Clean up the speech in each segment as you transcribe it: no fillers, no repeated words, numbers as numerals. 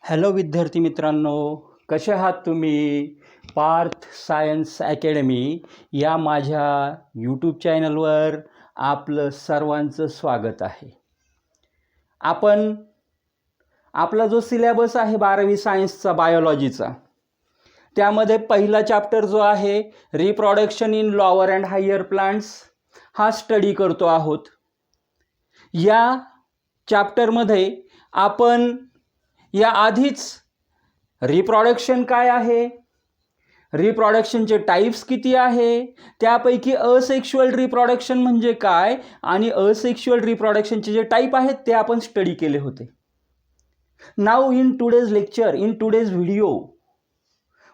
Hello विद्यार्थी मित्रांनो, कसे आहात तुम्ही? पार्थ सायन्स अकॅडमी या माझ्या यूट्यूब चॅनलवर आपलं सर्वांचं स्वागत आहे. आपला जो सिलेबस आहे 12वी सायन्सचा बायोलॉजीचा, त्यामध्ये पहिला चॅप्टर जो आहे reproduction in lower and higher plants हा स्टडी करतो आहोत. या चॅप्टरमध्ये आपण या आधीच रिप्रोडक्शन काय आहे, रिप्रोडक्शनचे टाइप्स किती आहे, त्यापैकी असेक्शुअल रिप्रोडक्शन म्हणजे काय आणि असेक्शुअल रिप्रोडक्शनचे जे टाइप आहेत ते आपण स्टडी केले होते. Now in today's lecture, in today's video,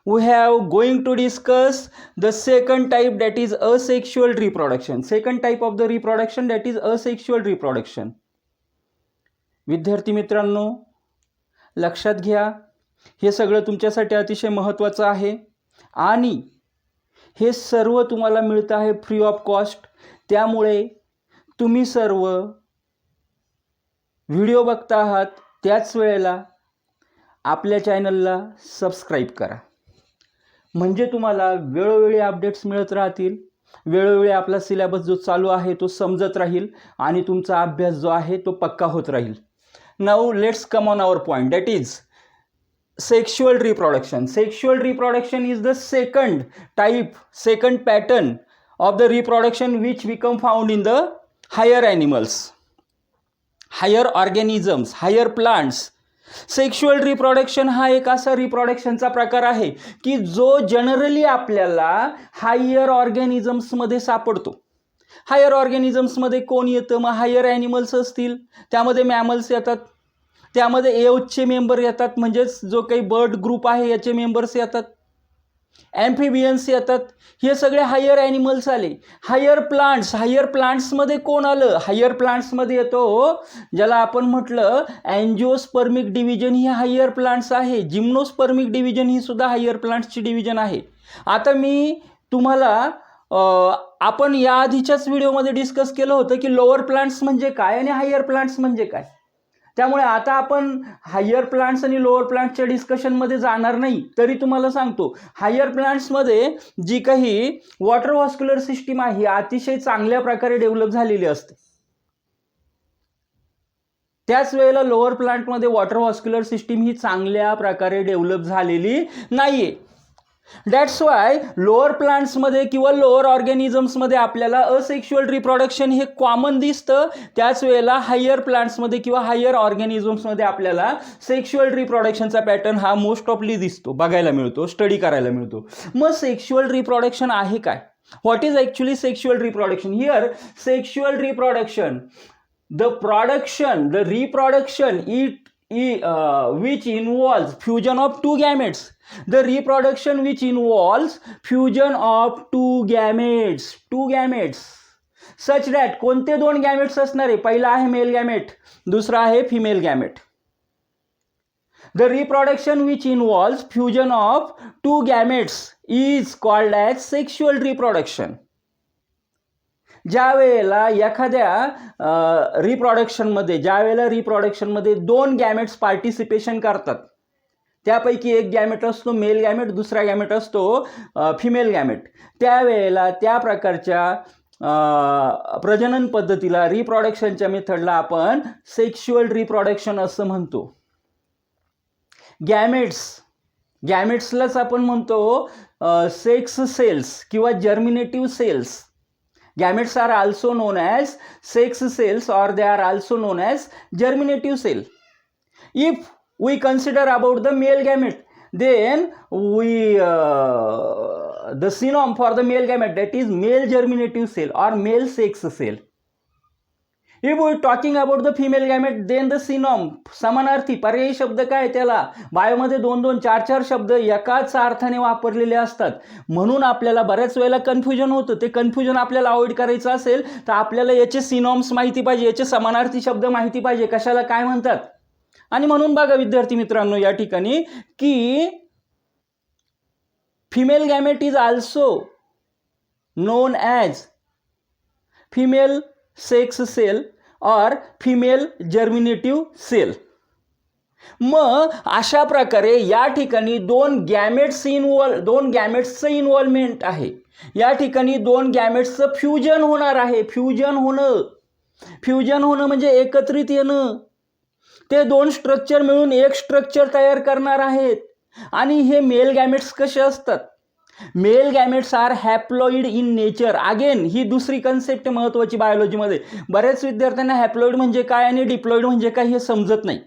we have going to discuss the second type, that is asexual reproduction. Second type of the reproduction, that is asexual reproduction. विद्यार्थी मित्रांनो, लक्षात घ्या, हे सगळं तुमच्यासाठी अतिशय महत्त्वाचं आहे आणि हे सर्व तुम्हाला मिळतं आहे फ्री ऑफ कॉस्ट. त्यामुळे तुम्ही सर्व व्हिडिओ बघता आहात त्याच वेळेला आपल्या चॅनलला सबस्क्राईब करा, म्हणजे तुम्हाला वेळोवेळी अपडेट्स मिळत राहतील. वेळोवेळी आपला सिलेबस जो चालू आहे तो समजत राहील आणि तुमचा अभ्यास जो आहे तो पक्का होत राहील. Now let's come on our point, that is sexual reproduction. Sexual reproduction is the second type, second pattern of the reproduction which become found in the higher animals, higher organisms, higher plants. Sexual reproduction हा एक असा रिप्रोडक्शनचा प्रकार आहे की जो generally आपल्याला higher ऑर्गॅनिझम्समध्ये सापडतो. Higher ऑर्गॅनिझम्समध्ये कोण येतं? मग हायर ॲनिमल्स असतील, त्यामध्ये मॅमल्स येतात, त्यामध्ये एवचे मेंबर येतात, म्हणजेच जो काही बर्ड ग्रुप आहे याचे मेंबर्स येतात, ॲम्फिबियन्स येतात, हे सगळे हायर ॲनिमल्स आले. हायर प्लांट्समध्ये कोण आलं? हायर प्लांट्समध्ये येतो ज्याला आपण म्हटलं अँजिओस्पर्मिक डिव्हिजन, ही हायर प्लांट्स आहे. जिम्नोस्पर्मिक डिव्हिजन ही सुद्धा हायर प्लांट्सची डिव्हिजन आहे. आता मी तुम्हाला आपण या आधीच्याच व्हिडिओमध्ये डिस्कस केलं होतं की लोअर प्लांट्स म्हणजे काय आणि हायर प्लांट्स म्हणजे काय. त्यामुळे आता आपण हायर प्लांट्स आणि लोअर प्लांट्सच्या डिस्कशनमध्ये जाणार नाही. तरी तुम्हाला सांगतो, हायर प्लांट्समध्ये जी काही वॉटर व्हॉस्क्युलर सिस्टीम आहे ही अतिशय चांगल्या प्रकारे डेव्हलप झालेली असते. त्याच वेळेला लोअर प्लांटमध्ये वॉटर व्हॉस्क्युलर सिस्टीम ही चांगल्या प्रकारे डेव्हलप झालेली नाहीये. दॅट्स वाय लोअर प्लांट्समध्ये किंवा लोअर ऑर्गॅनिझम्समध्ये आपल्याला असेक्शुअल रिप्रोडक्शन हे कॉमन दिसतं. त्याच वेळेला हायर प्लांट्समध्ये किंवा हायर ऑर्गॅनिझम्समध्ये आपल्याला सेक्शुअल रिप्रोडक्शनचा पॅटर्न हा मोस्ट ऑफली दिसतो, बघायला मिळतो, स्टडी करायला मिळतो. मग सेक्शुअल रिप्रोडक्शन आहे काय? What is actually sexual reproduction? Here sexual reproduction, the reproduction which involves fusion of two gametes. The reproduction which involves fusion of two gametes such that कोणते दोन गॅमेट्स असणार आहे? पहिला आहे मेल गॅमेट, दुसरा आहे female gamete. The reproduction which involves fusion of two gametes is called as sexual reproduction. ज्या वेळेला एखाद्या रिप्रोडक्शनमध्ये दोन गॅमेट्स पार्टिसिपेशन करतात, त्यापैकी एक गॅमेट असतो मेल गॅमेट, दुसरा गॅमेट असतो फिमेल गॅमेट, त्यावेळेला त्या प्रकारच्या प्रजनन पद्धतीला, रिप्रोडक्शनच्या मेथडला आपण सेक्शुअल रिप्रोडक्शन असं म्हणतो. गॅमेट्सलाच आपण म्हणतो सेक्स सेल्स किंवा जर्मिनेटिव्ह cells. Gametes are also known as sex cells or they are also known as germinative cell. If we consider about the male gamete, then the synonym for the male gamete, that is male germinative cell or male sex cell. If we talking about the female gamete, then the synonym, समानार्थी पर्यायी शब्द काय त्याला? बायोमध्ये 2-2, 4-4 शब्द एकाच अर्थाने वापरलेले असतात, म्हणून आपल्याला बऱ्याच वेळेला कन्फ्युजन होतं. ते कन्फ्युजन आपल्याला अवॉइड करायचं असेल तर आपल्याला याचे सिनॉम्स माहिती पाहिजे, याचे समानार्थी शब्द माहिती पाहिजे, कशाला काय म्हणतात. आणि म्हणून बघा विद्यार्थी मित्रांनो, या ठिकाणी की female gamete is also known as female sex cell or female germinative cell. मग अशा प्रकारे या ठिकाणी दोन गॅमेट्सचं इन्व्हॉल्वमेंट आहे. या ठिकाणी दोन गॅमेट्सचं फ्युजन होणार आहे. फ्युजन होणं म्हणजे एकत्रित येणं. ते दोन स्ट्रक्चर मिळून एक स्ट्रक्चर तयार करणार आहेत. आणि हे मेल गॅमेट्स कसे असतात? Male gametes are haploid in nature. Again ही दुसरी कन्सेप्ट महत्त्वाची बायोलॉजीमध्ये. बऱ्याच विद्यार्थ्यांना हॅप्लॉइड म्हणजे काय आणि डिप्लॉइड म्हणजे काय हे समजत नाही.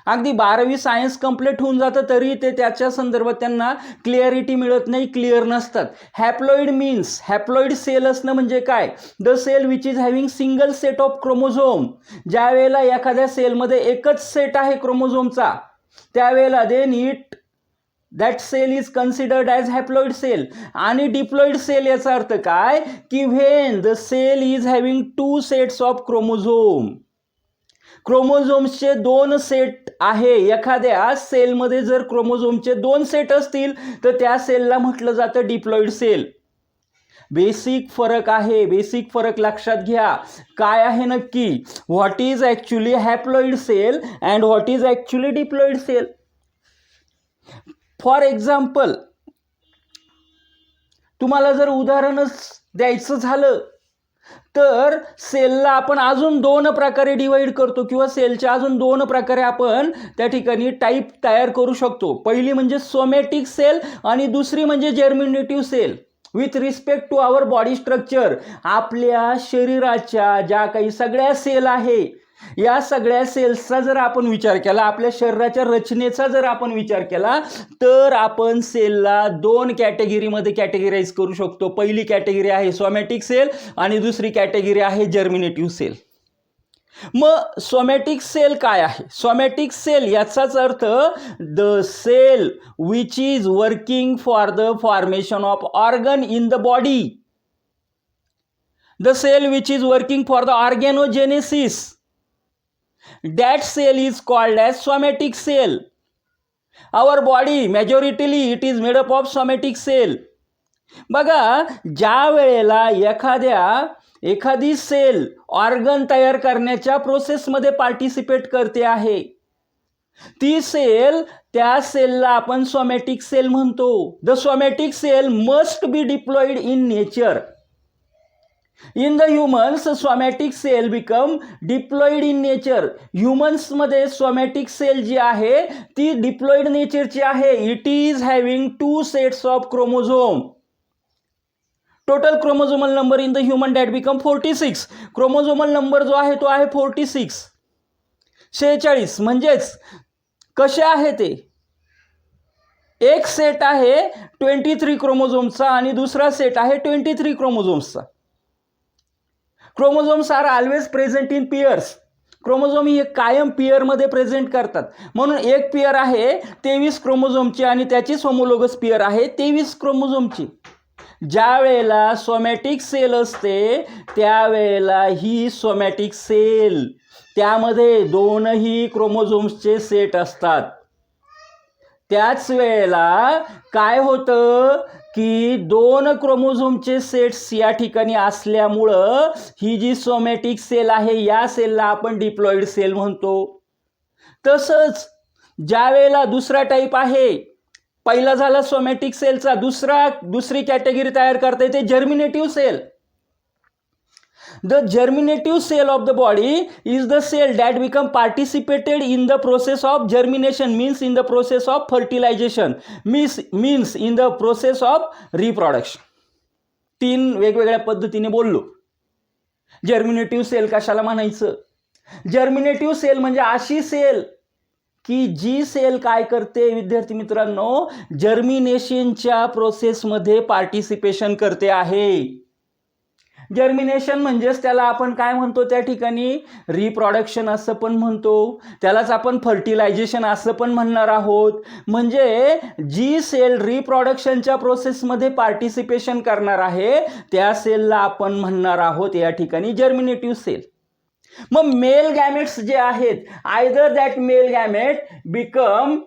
अगदी 12वी सायन्स कंप्लीट होऊन जातं तरी ते त्याच्या संदर्भात त्यांना क्लिअरिटी मिळत नाही, क्लिअर नसतात. हॅप्लॉइड सेल असणं म्हणजे काय? The cell which is having single set of chromosome. ज्या वेळेला एखाद्या सेलमध्ये एकच सेट आहे क्रोमोझोमचा, त्यावेळेला that cell is considered as haploid cell. आणि डिप्लॉइड सेल याचा अर्थ काय की when the cell is having 2 sets of क्रोमोझोम्सचे 2 सेट आहे. एखाद्या सेलमध्ये जर क्रोमोझोमचे 2 सेट असतील तर त्या सेलला म्हटलं जातं डिप्लॉइड सेल. बेसिक फरक लक्षात घ्या. काय आहे नक्की? What is actually haploid cell and what is actually diploid cell. For example, तुम्हाला जर उदाहरणच द्यायचं झालं तर सेलला आपण अजून 2 प्रकारे डिवाइड करतो किंवा सेलच्या अजून 2 प्रकारे आपण त्या ठिकाणी टाईप तयार करू शकतो. पहिली म्हणजे सोमॅटिक सेल आणि दुसरी म्हणजे germinative cell. With respect to our body structure, आपल्या शरीराच्या ज्या काही सगळ्या सेल आहे, या सगळ्या सेल्सचा जर आपण विचार केला, आपल्या शरीराच्या रचनेचा जर आपण विचार केला, तर आपण सेलला 2 कॅटेगरीमध्ये कॅटेगराईज करू शकतो. पहिली कॅटेगरी आहे सोमॅटिक सेल आणि दुसरी कॅटेगरी आहे जर्मिनेटिव्ह सेल. मग सोमॅटिक सेल काय आहे? सोमॅटिक सेल याचाच अर्थ the cell which is working for the formation of organ in the body. The cell which is working for the organogenesis, that cell is called as somatic cell. Our body majoritarily it is made up of somatic cell. बघा, ज्या वेळेला एखादी sale organ तयार करण्याच्या प्रोसेसमध्ये participate करते आहे, ती सेल, त्या सेलला आपण सोमॅटिक सेल म्हणतो. The somatic cell must be diploid in nature. In the humans somatic cell become diploid in nature. ह्युमन्समध्ये सोमॅटिक सेल जी आहे ती डिप्लॉइड नेचरची आहे. It is having 2 sets of chromosome. Total chromosomal number in the human that become 46. Chromosomal number जो आहे तो आहे 46. 46 म्हणजेच कसे आहे ते? एक सेट आहे 23 क्रोमोझोमचा आणि दुसरा सेट आहे 23 क्रोमोझोम्सचा. Chromosomes are always present in pairs. Chromosome ही कायम पेयरमध्ये प्रेझेंट करतात. म्हणून एक पेयर आहे 23 क्रोमोझोमची आणि त्याचीच होमोलोगस पेयर आहे 23 क्रोमोझोमची. ज्या वेळेला सोमॅटिक सेल असते त्यावेळेला ही सोमॅटिक सेल, त्यामध्ये 2ही क्रोमोझोम्सचे सेट असतात. त्याच वेळेला काय होतं की 2 क्रोमोझोमचे सेट्स या ठिकाणी असल्यामुळं ही जी सोमॅटिक सेल आहे या सेलला आपण डिप्लॉइड सेल म्हणतो. तसंच ज्या वेळेला दुसरा टाईप आहे, पहिला झाला सोमॅटिक सेलचा, दुसरी कॅटेगरी तयार करता येते जर्मिनेटिव्ह sale. The germinative cell of the body is the cell that become participated in the process of germination, means in the process of fertilization, means in the process of reproduction. 3 वेगवेगळ्या पद्धतीने बोललो. जर्मिनेटिव्ह sale कशाला म्हणायचं? जर्मिनेटिव्ह sale म्हणजे अशी sale की जी sale काय करते विद्यार्थी मित्रांनो, जर्मिनेशनच्या प्रोसेसमध्ये पार्टिसिपेशन करते आहे. जर्मिनेशन म्हणजेच त्याला आपण काय म्हणतो त्या ठिकाणी? रिप्रोडक्शन असं पण म्हणतो. त्यालाच आपण फर्टिलायझेशन असं पण म्हणणार आहोत. म्हणजे जी सेल रिप्रोडक्शनच्या प्रोसेसमध्ये पार्टिसिपेशन करणार आहे त्या सेलला आपण म्हणणार आहोत या ठिकाणी जर्मिनेटिव्ह सेल. मग मेल गॅमेट्स जे आहेत, either that mail gamete become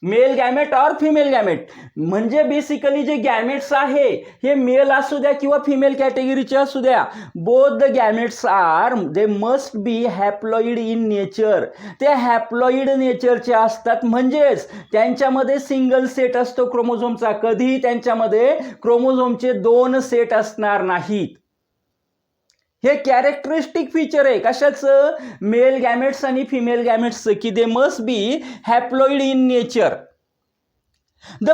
mail gamete और फिमेल गॅमेट, म्हणजे बेसिकली जे गॅमेट्स आहे हे मेल असू द्या किंवा फिमेल कॅटेगरीचे असू द्या, both the gametes are they must be haploid in nature. ते हॅप्लॉइड नेचरचे असतात, म्हणजेच त्यांच्यामध्ये सिंगल सेट असतो क्रोमोझोमचा. कधी त्यांच्यामध्ये क्रोमोझोमचे 2 सेट असणार नाहीत. हे कॅरेक्टरिस्टिक फीचर आहे कशाचं, मेल गॅमेट्स आणि फिमेल गॅमेट्सचं, की they must be haploid in nature. The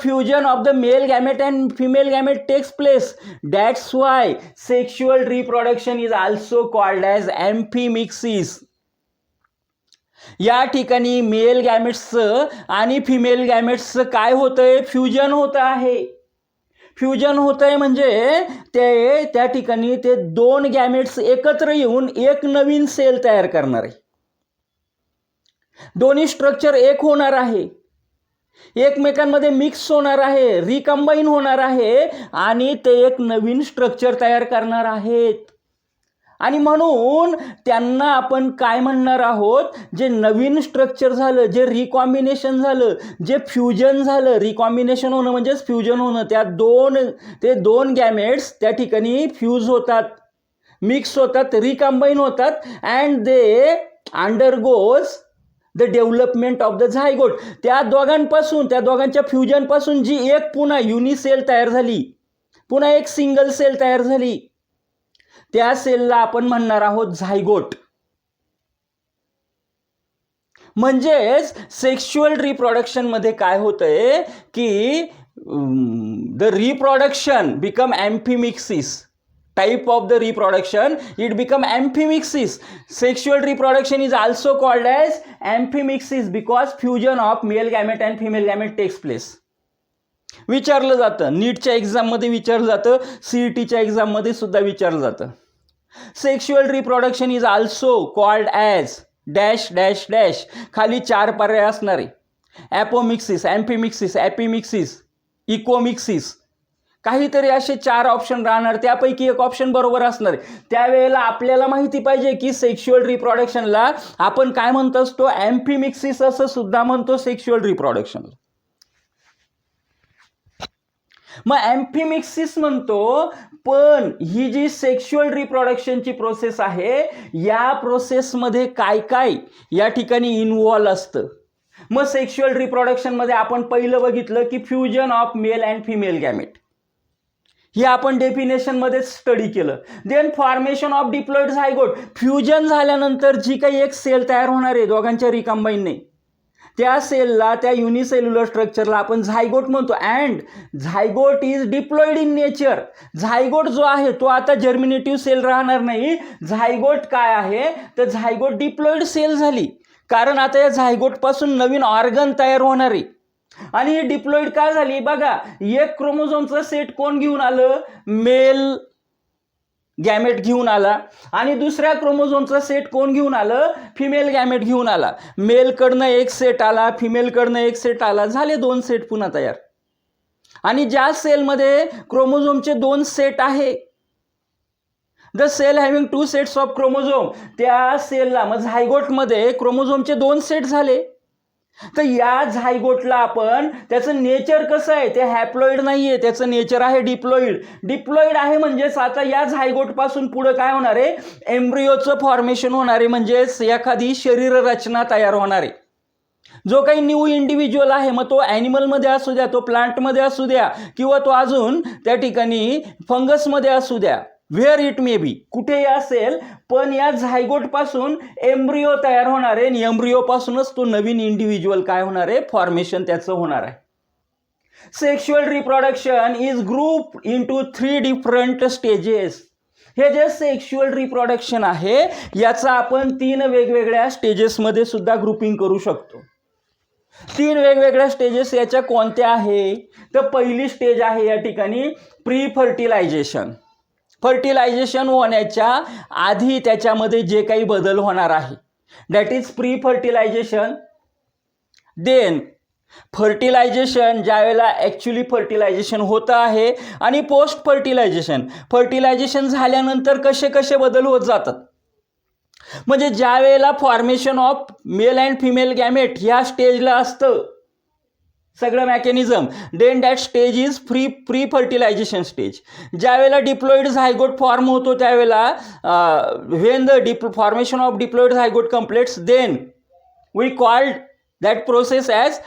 fusion of the male gamete and female gamete takes place. That's why sexual reproduction is also called as amphimixis. या ठिकाणी mail गॅमेट्सचं आणि female गॅमेट्सचं काय होतंय, fusion होतं आहे. फ्युजन होत आहे म्हणजे त्या ठिकाणी ते 2 गॅमेट्स एकत्र येऊन एक नवीन सेल तयार करणार आहे. दोन्ही स्ट्रक्चर एक होणार आहे, एकमेकांमध्ये मिक्स होणार आहे, रिकंबाईन होणार आहे आणि ते एक नवीन स्ट्रक्चर तयार करणार आहेत. आणि म्हणून त्यांना आपण काय म्हणणार आहोत, जे नवीन स्ट्रक्चर झालं, जे रिकॉम्बिनेशन झालं, जे फ्युजन झालं, रिकॉम्बिनेशन होणं म्हणजेच फ्युजन होणं, ते दोन गॅमेट्स त्या ठिकाणी फ्यूज होतात, मिक्स होतात, रिकंबाईन होतात and they undergoes the development of the zygote. त्या दोघांच्या फ्युजनपासून जी एक पुन्हा युनिसेल तयार झाली, पुन्हा एक सिंगल सेल तयार झाली, त्या सेलला आपण म्हणणार आहोत झायगोट. म्हणजेच सेक्शुअल रिप्रोडक्शन मध्ये काय होतंय की the reproduction become amphimixis. Type of the reproduction it become amphimixis. Sexual reproduction is also called as amphimixis because fusion of male gamete and female gamete takes place. विचारलं जातं, नीटच्या एक्झाममध्ये विचारलं जातं, CETच्या एक्झाममध्ये सुद्धा विचारलं जातं. Sexual reproduction is also called as dash dash dash. खाली 4 पर्याय असणारे, ॲपोमिक्सिस, ॲम्फिमिक्सिस, ॲपिमिक्सिस, इकोमिक्सिस, काहीतरी असे 4 ऑप्शन राहणार, त्यापैकी एक ऑप्शन बरोबर असणार आहे. त्यावेळेला आपल्याला माहिती पाहिजे की सेक्शुअल रिप्रोडक्शनला आपण काय म्हणतो असतो, ॲम्फिमिक्सिस असं सुद्धा म्हणतो सेक्शुअल रिप्रोडक्शनला. मग ॲम्फिमिक्सिस म्हणतो, पण ही जी सेक्शुअल रिप्रोडक्शनची प्रोसेस आहे, या प्रोसेसमध्ये काय काय या ठिकाणी इन्व्हॉल्व असतं. मग सेक्शुअल रिप्रोडक्शनमध्ये आपण पहिलं बघितलं की fusion of male and female gamete, हे आपण डेफिनेशनमध्ये स्टडी केलं. Then formation of diploid zygote. Fusion झाल्यानंतर जी काही एक सेल तयार होणार आहे दोघांच्या रिकंबाईनने, त्या सेलला, त्या युनिसेल्युलर स्ट्रक्चरला आपण झायगोट म्हणतो. And zygote is diploid in nature. Zygote जो आहे तो आता जर्मिनेटिव्ह सेल राहणार नाही. झायगोट काय आहे तर झायगोट डिप्लॉइड सेल झाली, कारण आता या झायगोटपासून नवीन ऑर्गन तयार होणार आहे. आणि ही डिप्लॉइड काय झाली बघा, एक क्रोमोझोमचा सेट कोण घेऊन आलं, मेल गॅमेट घेऊन आला, आणि दुसऱ्या क्रोमोझोमचा सेट कोण घेऊन आलं, फिमेल गॅमेट घेऊन आला. मेलकडनं एक सेट आला, फिमेलकडनं एक सेट आला, झाले 2 सेट पुन्हा तयार. आणि ज्या सेलमध्ये क्रोमोझोमचे 2 सेट आहे, the cell having 2 sets of chromosome, त्या सेलला मग झायगोटमध्ये क्रोमोझोमचे 2 सेट झाले. तर या झायगोटला आपण, त्याचं नेचर कसं आहे, ते हॅप्लॉइड नाहीये, त्याचं नेचर आहे डिप्लॉइड. डिप्लॉइड आहे म्हणजेच आता या झायगोटपासून पुढे काय होणार आहे, एम्ब्रियोचं फॉर्मेशन होणार आहे, म्हणजेच एखादी शरीर रचना तयार होणार आहे. जो काही न्यू इंडिव्हिज्युअल आहे, मग तो ॲनिमलमध्ये असू द्या, तो प्लांटमध्ये असू द्या, किंवा तो अजून त्या ठिकाणी फंगसमध्ये असू द्या, व्हेअर इट मे बी, कुठेही असेल, पण या झायगोटपासून एम्ब्रियो तयार होणार आहे आणि एम्ब्रियोपासूनच तो नवीन इंडिव्हिज्युअल काय होणार आहे, फॉर्मेशन त्याचं होणार आहे. Sexual reproduction is group into 3 different stages. हे जे सेक्शुअल रिप्रोडक्शन आहे याचा आपण 3 वेगवेगळ्या स्टेजेसमध्ये सुद्धा ग्रुपिंग करू शकतो. 3 वेगवेगळ्या स्टेजेस याच्या कोणत्या आहे तर पहिली स्टेज आहे या ठिकाणी प्री फर्टिलायझेशन. फर्टिलायझेशन होण्याच्या आधी त्याच्यामध्ये जे काही बदल होणार आहे, that is pre fertilization. Then fertilization, ज्यावेळेला ॲक्च्युली फर्टिलायझेशन होतं आहे, आणि पोस्ट फर्टिलायझेशन. फर्टिलायझेशन झाल्यानंतर कसे कसे बदल होत जातात. म्हणजे ज्या वेळेला formation of male and female gamete ह्या स्टेजला असतं सगळं mechanism, then that stage is pre fertilization stage. ज्या वेळेला डिप्लॉइड झायगोट फॉर्म होतो त्यावेळेला when the formation of diploid zygote completes, then we called that process as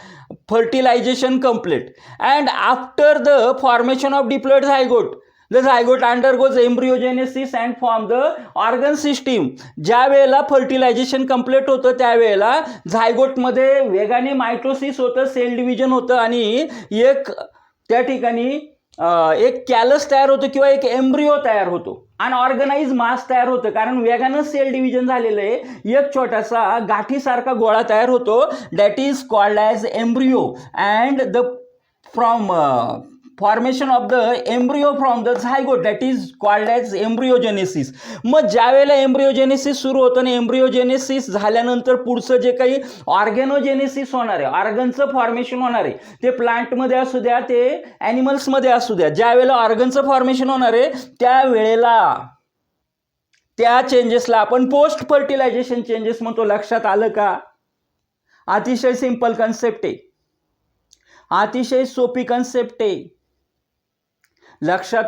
fertilization complete. And after the formation of diploid zygote, the zygote undergoes embryogenesis and form the organ system. ज्या वेळेला fertilisation complete होतं त्यावेळेला झायगोटमध्ये वेगाने mitosis होतं, sale division होतं आणि एक त्या ठिकाणी एक कॅलस तयार होतं किंवा एक एम्ब्रिओ तयार होतो, अनऑर्गनाइज मास तयार होतं, कारण वेगानं सेल डिव्हिजन झालेलं आहे. एक छोटासा गाठीसारखा गोळा तयार होतो, that is called as embryo. And the from formation of the embryo from the zygote, that is called as embryogenesis. मग ज्या वेळेला एम्ब्रिओजेनेसिस सुरू होतं आणि एम्ब्रिओजेनेसिस झाल्यानंतर पुढचं जे काही ऑर्गॅनोजेनेसिस होणार आहे, ऑर्गनचं फॉर्मेशन होणार आहे, ते प्लांटमध्ये असू द्या ते ॲनिमल्समध्ये असू द्या, ज्या वेळेला ऑर्गनचं फॉर्मेशन होणार आहे त्यावेळेला त्या चेंजेसला आपण पोस्ट फर्टिलायझेशन चेंजेस म्हणतो. लक्षात आलं का? अतिशय सिंपल कन्सेप्ट आहे, अतिशय सोपी कन्सेप्ट आहे, लक्षात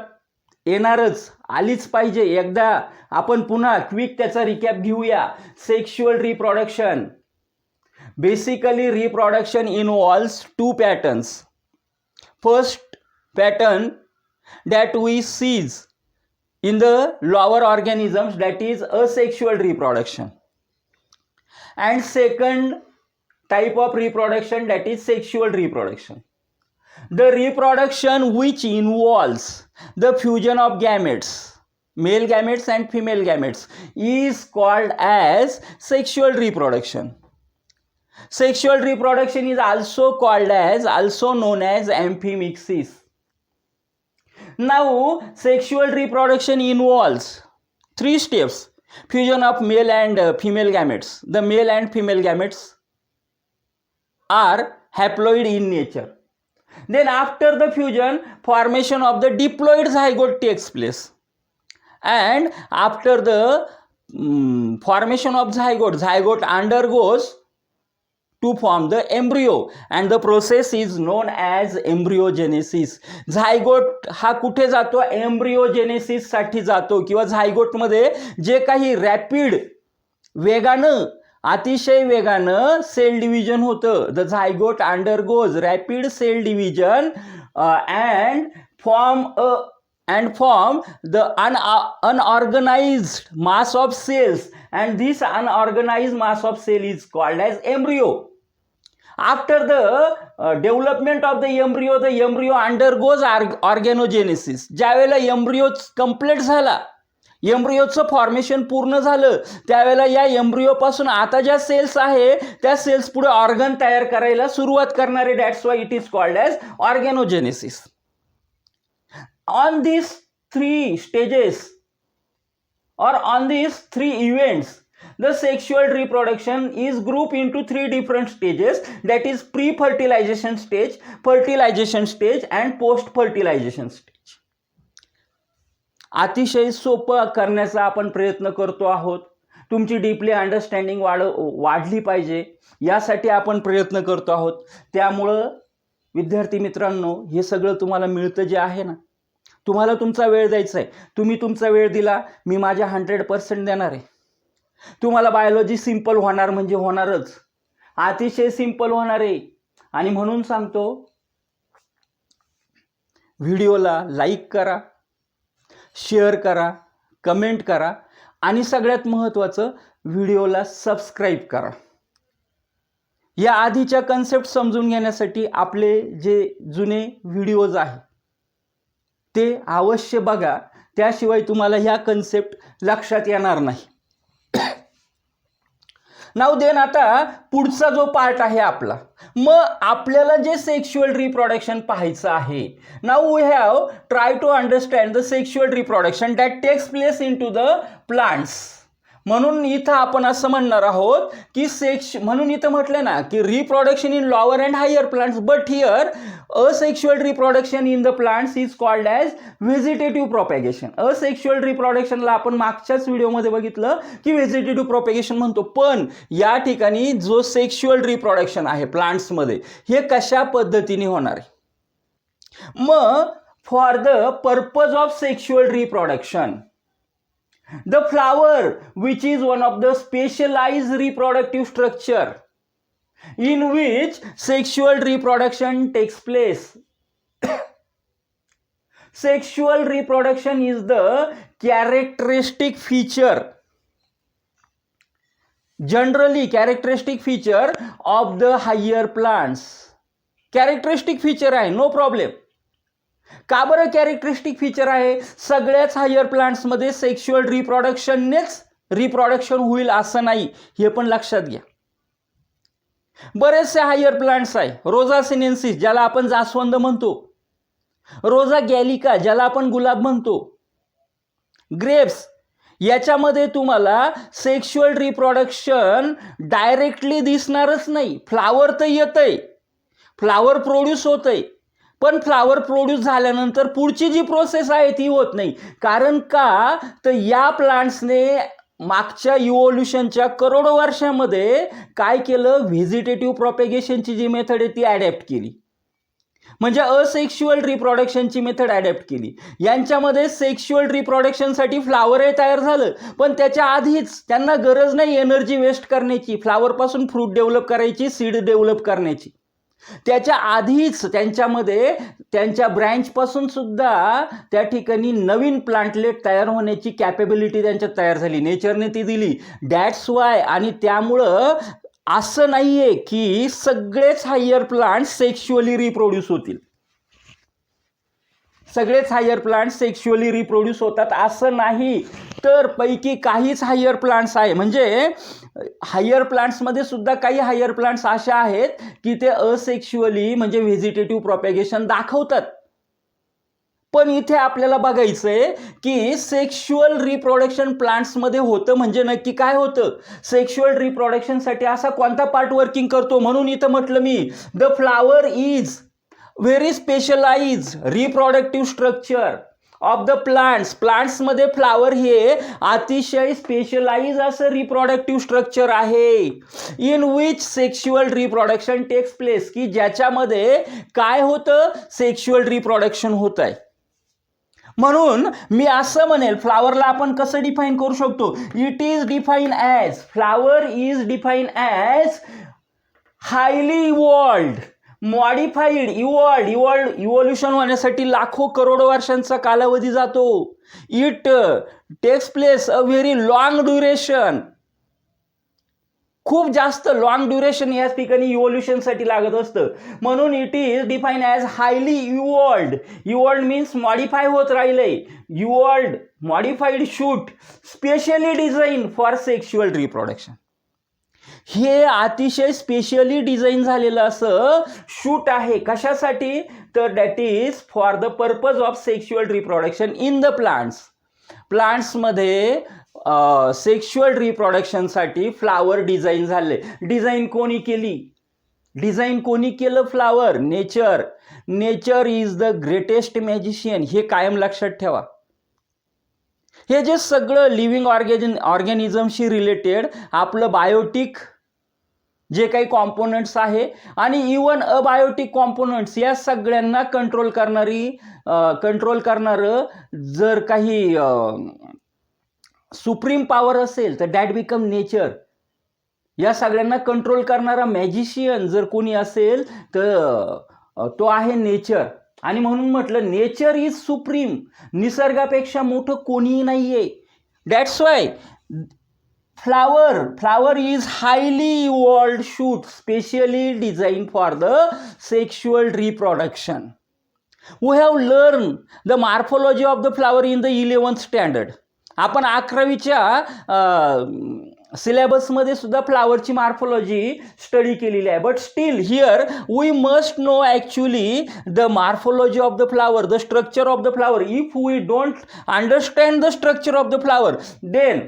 येणारच, आलीच पाहिजे. एकदा आपण पुन्हा क्विक त्याचा रिकॅप घेऊया. Sexual reproduction, basically reproduction involves two patterns. First pattern that we sees in the lower organisms, that is asexual reproduction, and second type of reproduction, that is sexual reproduction. The reproduction which involves the fusion of gametes, male gametes and female gametes, is called as sexual reproduction. Sexual reproduction is also known as amphimixis. Now sexual reproduction involves three steps: fusion of male and female gametes. The male and female gametes are haploid in nature. Then after the fusion, formation of the diploid zygote takes place, and after the formation of zygote undergoes to form the embryo, and the process is known as embryogenesis. Zygote हा कुठे जातो? Embryogenesis साठी जातो, किंवा झायगोटमध्ये जे काही rapid वेगानं, अतिशय वेगानं सेल डिव्हिजन होतं. The zygote undergoes rapid cell division and form the unorganized mass of cells, and this unorganized mass of cell is called as embryo. After the development of the embryo undergoes organogenesis. ज्या वेळेला embryo complete झाला, एम्ब्रियोचं formation पूर्ण झालं, त्यावेळेला या एम्ब्रियोपासून आता ज्या cells आहे त्या सेल्स पुढे ऑर्गन तयार करायला सुरुवात करणारे. That's why it is called as organogenesis. On these three stages or on these three events, the sexual reproduction is grouped into three different stages, that is pre-fertilization stage, fertilization stage and post-fertilization stage. अतिशय सोपं करण्याचा आपण प्रयत्न करतो आहोत. तुमची deeply understanding वाढली पाहिजे यासाठी आपण प्रयत्न करतो आहोत. त्यामुळं विद्यार्थी मित्रांनो, हे सगळं तुम्हाला मिळतं जे आहे ना, तुम्हाला तुमचा वेळ द्यायचा आहे. तुम्ही तुमचा वेळ दिला, मी माझ्या 100% देणार आहे. तुम्हाला बायोलॉजी सिंपल होणार म्हणजे होणारच, अतिशय सिंपल होणार आहे. आणि म्हणून सांगतो, व्हिडिओला लाईक करा, शेअर करा, कमेंट करा आणि सगळ्यात महत्त्वाचं व्हिडिओला सबस्क्राईब करा. या आधीच्या कन्सेप्ट समजून घेण्यासाठी आपले जे जुने व्हिडिओज आहेत ते अवश्य बघा, त्याशिवाय तुम्हाला ह्या कन्सेप्ट लक्षात येणार नाही. नाव देन आता पुढचा जो पार्ट आहे आपला, मग आपल्याला जे सेक्शुअल रिप्रोडक्शन पाहायचं आहे. Now we have try to understand the sexual reproduction that takes place in to the plants. म्हणून इथं आपण असं म्हणणार आहोत की म्हणून इथं म्हटलं ना की reproduction in lower and higher plants, but here asexual reproduction in the plants is called as vegetative propagation. Asexual रिप्रोडक्शनला आपण मागच्याच व्हिडिओमध्ये बघितलं की व्हेजिटेटिव्ह प्रोपॅगेशन म्हणतो, पण या ठिकाणी जो सेक्शुअल रिप्रोडक्शन आहे प्लांट्समध्ये हे कशा पद्धतीने होणार आहे. मग for the purpose of sexual reproduction, the flower, which is one of the specialized reproductive structure in which sexual reproduction takes place. Sexual reproduction is the characteristic feature, generally characteristic feature of the higher plants. Characteristic feature आहे, no problem. का बरं characteristic feature आहे? सगळ्याच higher प्लांट्समध्ये sexual रिप्रोडक्शननेच reproduction होईल असं नाही, हे पण लक्षात घ्या. बरेचसे हायर प्लांट्स आहे, रोजा सिनेन्सिस ज्याला आपण जास्वंद म्हणतो, रोजा गॅलिका ज्याला आपण गुलाब म्हणतो, ग्रेप्स, याच्यामध्ये तुम्हाला सेक्शुअल रिप्रोडक्शन डायरेक्टली दिसणारच नाही. फ्लावर तर येतंय, फ्लावर प्रोड्यूस होतंय, पण फ्लावर प्रोड्यूस झाल्यानंतर पुढची जी प्रोसेस आहे ती होत नाही. कारण का तर या प्लांट्सने मागच्या इव्होल्युशनच्या करोडो वर्षामध्ये काय केलं, व्हेजिटेटिव्ह प्रोपॅगेशनची जी मेथड आहे ती ॲडॅप्ट केली, म्हणजे असेक्शुअल रिप्रोडक्शनची मेथड ॲडॅप्ट केली. यांच्यामध्ये सेक्शुअल रिप्रोडक्शनसाठी फ्लावरही तयार झालं, पण त्याच्या आधीच त्यांना गरज नाही एनर्जी वेस्ट करण्याची, फ्लावरपासून फ्रूट डेव्हलप करायची, सीड डेव्हलप करण्याची. त्याच्या आधीच त्यांच्यामध्ये त्यांच्या ब्रँचपासून सुद्धा त्या ठिकाणी नवीन प्लांटलेट तयार होण्याची कॅपेबिलिटी त्यांच्यात तयार झाली, नेचरने ती दिली. That's why. आणि त्यामुळं असं नाहीये की सगळेच हायर प्लांट सेक्शुअली रिप्रोड्यूस होतील, सगळेच हायर प्लांट सेक्शुअली रिप्रोड्यूस होतात असं नाही. तर पैकी काहीच हायर प्लांट्स आहे, म्हणजे हायर प्लांट्समध्ये सुद्धा काही हायर प्लांट्स अशा आहेत की ते असेक्शुअली म्हणजे व्हेजिटेटिव्ह प्रोपॅगेशन दाखवतात. पण इथे आपल्याला बघायचंय की सेक्शुअल रिप्रोडक्शन प्लांट्समध्ये होतं म्हणजे नक्की काय होतं, सेक्शुअल रिप्रोडक्शनसाठी असा कोणता पार्ट वर्किंग करतो. म्हणून इथं म्हटलं मी the flower is very specialised reproductive structure of the plants. प्लांट्समध्ये फ्लावर हे अतिशय स्पेशलाइज असं रिप्रोडक्टिव्ह स्ट्रक्चर आहे, in which sexual reproduction takes place, की ज्याच्यामध्ये काय होतं, सेक्शुअल रिप्रोडक्शन होत आहे. म्हणून मी असं म्हणेल, फ्लावरला आपण कसं डिफाईन करू शकतो, it is define as, flower is define as highly evolved, modified, evolution होण्यासाठी लाखो करोडो वर्षांचा कालावधी जातो. It takes place a very long duration, खूप जास्त लॉंग ड्युरेशन या ठिकाणी इव्होल्युशनसाठी लागत असतं. म्हणून it is define as highly evolved. Evolved means modify होत राहिलंय, evolved modified shoot specially design for sexual reproduction. हे अतिशय स्पेशली डिझाईन झालेलं असं शूट आहे, कशासाठी तर that is for the purpose of sexual reproduction in the plants. प्लांट्समध्ये सेक्शुअल रिप्रोडक्शनसाठी फ्लावर डिझाईन झाले. डिझाईन कोणी केली, डिझाईन कोणी केलं, flower, nature. Nature is the greatest magician, हे कायम लक्षात ठेवा. हे जे सगळं लिव्हिंग ऑर्गॅनिझमशी रिलेटेड आपलं बायोटिक जे काही कॉम्पोनंट्स आहे आणि इवन अबायोटिक कॉम्पोनंट्स, या सगळ्यांना कंट्रोल करणारं जर काही सुप्रीम पॉवर असेल तर दॅट बिकम नेचर. या सगळ्यांना कंट्रोल करणारा मॅजिशियन जर कोणी असेल तर तो आहे नेचर. आणि म्हणून म्हटलं नेचर इज सुप्रीम, निसर्गापेक्षा मोठं कोणीही नाहीये. That's why flower is highly evolved shoot specially designed for the sexual reproduction. We have learned the morphology of the flower in the 11th standard. आपण 11वीच्या सिलेबसमध्ये सुद्धा फ्लावरची मॉर्फोलॉजी स्टडी केलेली आहे. But still here we must know actually the morphology of the flower, the structure of the flower. If we don't understand the structure of the flower, then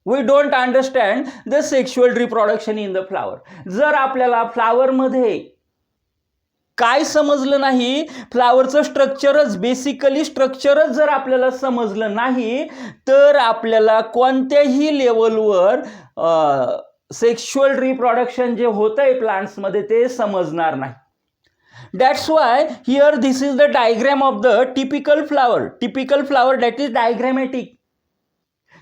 we don't understand the sexual reproduction in the flower. जर आपल्याला फ्लावरमध्ये काय समजलं नाही, फ्लावरचं स्ट्रक्चरच, basically स्ट्रक्चरच जर आपल्याला समजलं नाही, तर आपल्याला कोणत्याही लेवलवर सेक्शुअल रिप्रोडक्शन जे होतंय प्लांट्समध्ये ते समजणार नाही. That's why here this is the diagram of the typical flower. Typical flower that is diagrammatic.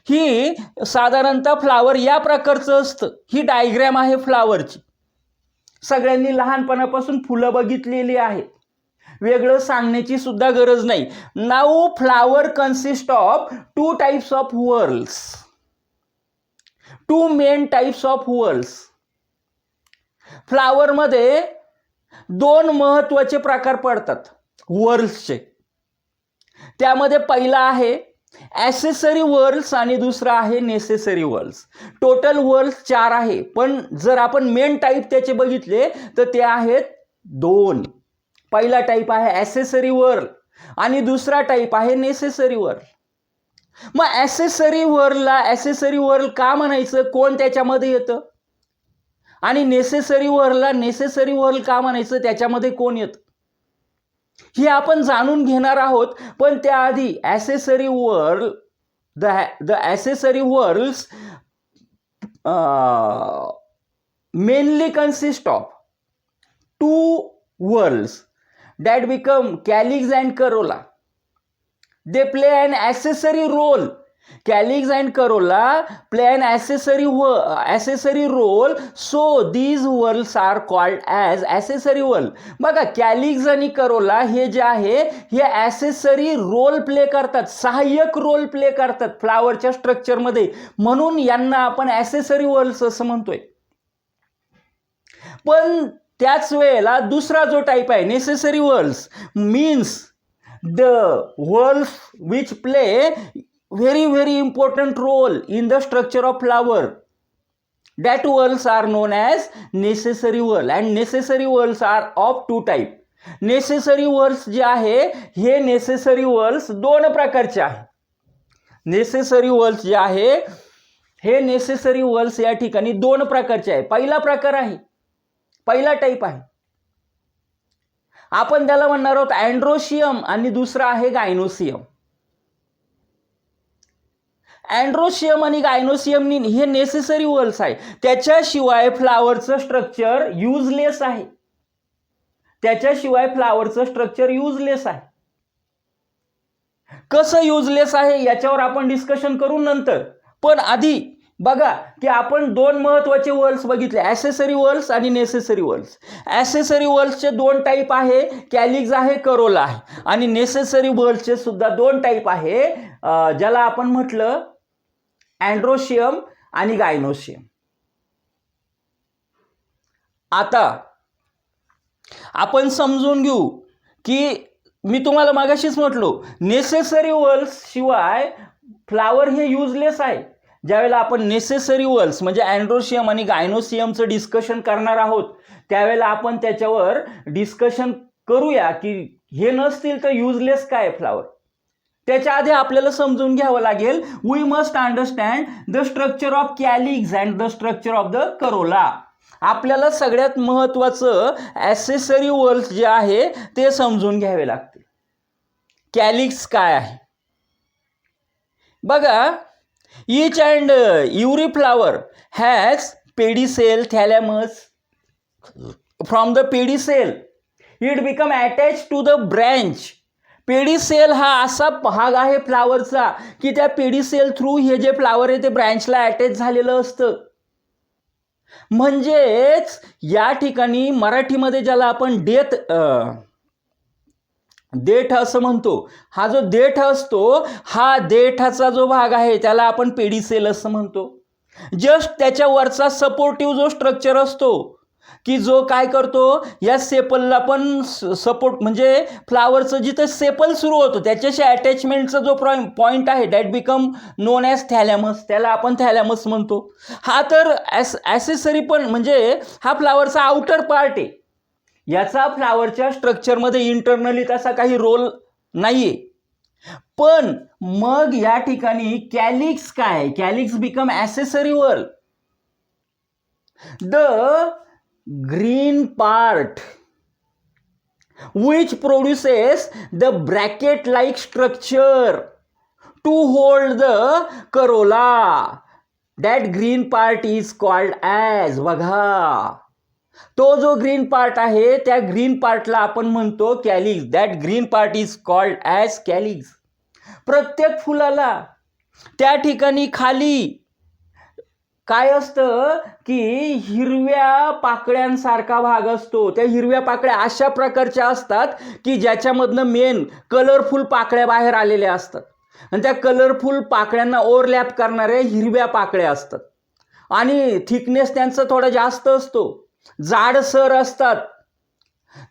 ही साधारणतः फ्लावर या प्रकारचं असतं. ही डायग्रॅम आहे फ्लावरची. सगळ्यांनी लहानपणापासून फुलं बघितलेली आहेत, वेगळं सांगण्याची सुद्धा गरज नाही. Now flower consist of two types of whorls, two main types of whorls. फ्लावरमध्ये दोन महत्वाचे प्रकार पडतात व्हर्ल्सचे. त्यामध्ये पहिला आहे ॲसेसरी व्हर्ल्स आणि दुसरा आहे नेसेसरी व्हर्ल्स. टोटल व्हर्ल्स 4 आहे, पण जर आपण मेन टाईप त्याचे बघितले तर ते आहेत 2. पहिला टाईप आहे ॲसेसरी व्हर्ल आणि दुसरा टाईप आहे नेसेसरी व्हर्ल. मग ॲसेसरी व्हर्लला ॲसेसरी व्हर्ल का म्हणायचं, कोण त्याच्यामध्ये येतं, आणि नेसेसरी व्हर्लला नेसेसरी व्हर्ल का म्हणायचं, त्याच्यामध्ये कोण येतं, हे आपण जाणून घेणार आहोत. पण त्याआधी accessory whorl, the accessory whorls mainly consist of 2 whorls that become calyx and corolla. They play an accessory role. Calyx and corolla play an accessory role, so these whorls are called as accessory whorl. बघा, calyx आणि Corolla हे जे आहे हे accessory role play करतात, सहाय्यक role play करतात फ्लावरच्या स्ट्रक्चरमध्ये, म्हणून यांना आपण ॲसेसरी व्हर्ल्स असं म्हणतोय. पण त्याच वेळेला दुसरा जो टाईप आहे necessary whorls means the whorls which play very important role in the structure of flower. That whorls are known as necessary whorl, and necessary whorls are of 2 type. Necessary whorls जे आहे हे necessary whorls 2 प्रकारचे आहे. necessary whorls जे आहे हे necessary whorls या ठिकाणी 2 प्रकारचे आहे. पहिला प्रकार आहे, पहिला टाईप आहे, आपण त्याला म्हणणार आहोत अँड्रोशियम, आणि दुसरा आहे गायनोसियम. अँड्रोशियम आणि गायनोसियम हे नेसेसरी व्हर्ल्स आहे. त्याच्याशिवाय फ्लावरचं स्ट्रक्चर युजलेस आहे. त्याच्याशिवाय फ्लावरचं स्ट्रक्चर युजलेस आहे. कसं युजलेस आहे याच्यावर आपण डिस्कशन करू नंतर. पण आधी बघा की आपण 2 महत्वाचे व्हर्ल्स बघितले, ॲसेसरी व्हर्ल्स आणि नेसेसरी व्हर्ल्स. ॲसेसरी व्हर्ल्सचे 2 टाईप आहे, कॅलिक्स आहे, करोला आहे. आणि नेसेसरी व्हर्ल्सचे सुद्धा 2 टाईप आहे, ज्याला आपण म्हटलं अँड्रोशियम आणि गायनोशियम. आता आपण समजून घेऊ की मी तुम्हाला मागाशीच म्हटलो नेसेसरी व्हर्ल्स शिवाय फ्लावर हे युजलेस आहे. ज्यावेळेला आपण नेसेसरी व्हर्ल्स म्हणजे अँड्रोशियम आणि गायनोसियमचं डिस्कशन करणार आहोत त्यावेळेला आपण त्याच्यावर डिस्कशन करूया की हे नसतील तर युजलेस काय फ्लावर. त्याच्या आधी आपल्याला समजून घ्यावं लागेल, we must understand the structure of calyx and the structure of the corolla. आपल्याला सगळ्यात महत्त्वाचं ॲसेसरी व्हर्ल्स जे आहे ते समजून घ्यावे लागते. कॅलिक्स काय आहे बघा. Each and every flower has pedicel, thalamus. From the pedicel, it become attached to the branch. Pedicel हा असा भाग आहे फ्लावरचा की त्या पेडिसेल थ्रू हे जे फ्लावर आहे ते ब्रँचला अटॅच झालेलं असतं. म्हणजेच या ठिकाणी मराठीमध्ये ज्याला आपण देठ असं म्हणतो, हा जो देठ असतो हा देठाचा जो भाग आहे त्याला आपण पेडिसेल असं म्हणतो. जस्ट त्याच्यावरचा सपोर्टिव्ह जो स्ट्रक्चर असतो की जो काय करतो या सेपलला पण सपोर्ट, म्हणजे फ्लावरचं जिथं सेपल सुरू होतो त्याच्याशी अटॅचमेंटचा जो पॉईंट आहे दॅट बिकम नोन ॲज थॅलॅमस, त्याला आपण थॅलॅमस म्हणतो. हा तर ॲसेसरी पण म्हणजे हा फ्लावरचा आउटर पार्ट आहे. याचा फ्लावरच्या स्ट्रक्चरमध्ये इंटरनली तसा काही रोल नाही आहे. पण मग या ठिकाणी कॅलिक्स काय, calyx become accessory wall. The green part which produces the bracket like structure to hold the corolla, that green part is called as. बघा, तो जो ग्रीन पार्ट आहे त्या ग्रीन पार्टला आपण म्हणतो calyx. That green part is called as calyx. प्रत्येक फुलाला त्या ठिकाणी खाली काय असतं की हिरव्या पाकळ्यांसारखा भाग असतो. त्या हिरव्या पाकळ्या अशा प्रकारच्या असतात की ज्याच्यामधनं मेन कलरफुल पाकळ्या बाहेर आलेल्या असतात आणि त्या कलरफुल पाकळ्यांना ओव्हरलॅप करणाऱ्या हिरव्या पाकळ्या असतात आणि थिकनेस त्यांचा थोडा जास्त असतो, जाडसर असतात.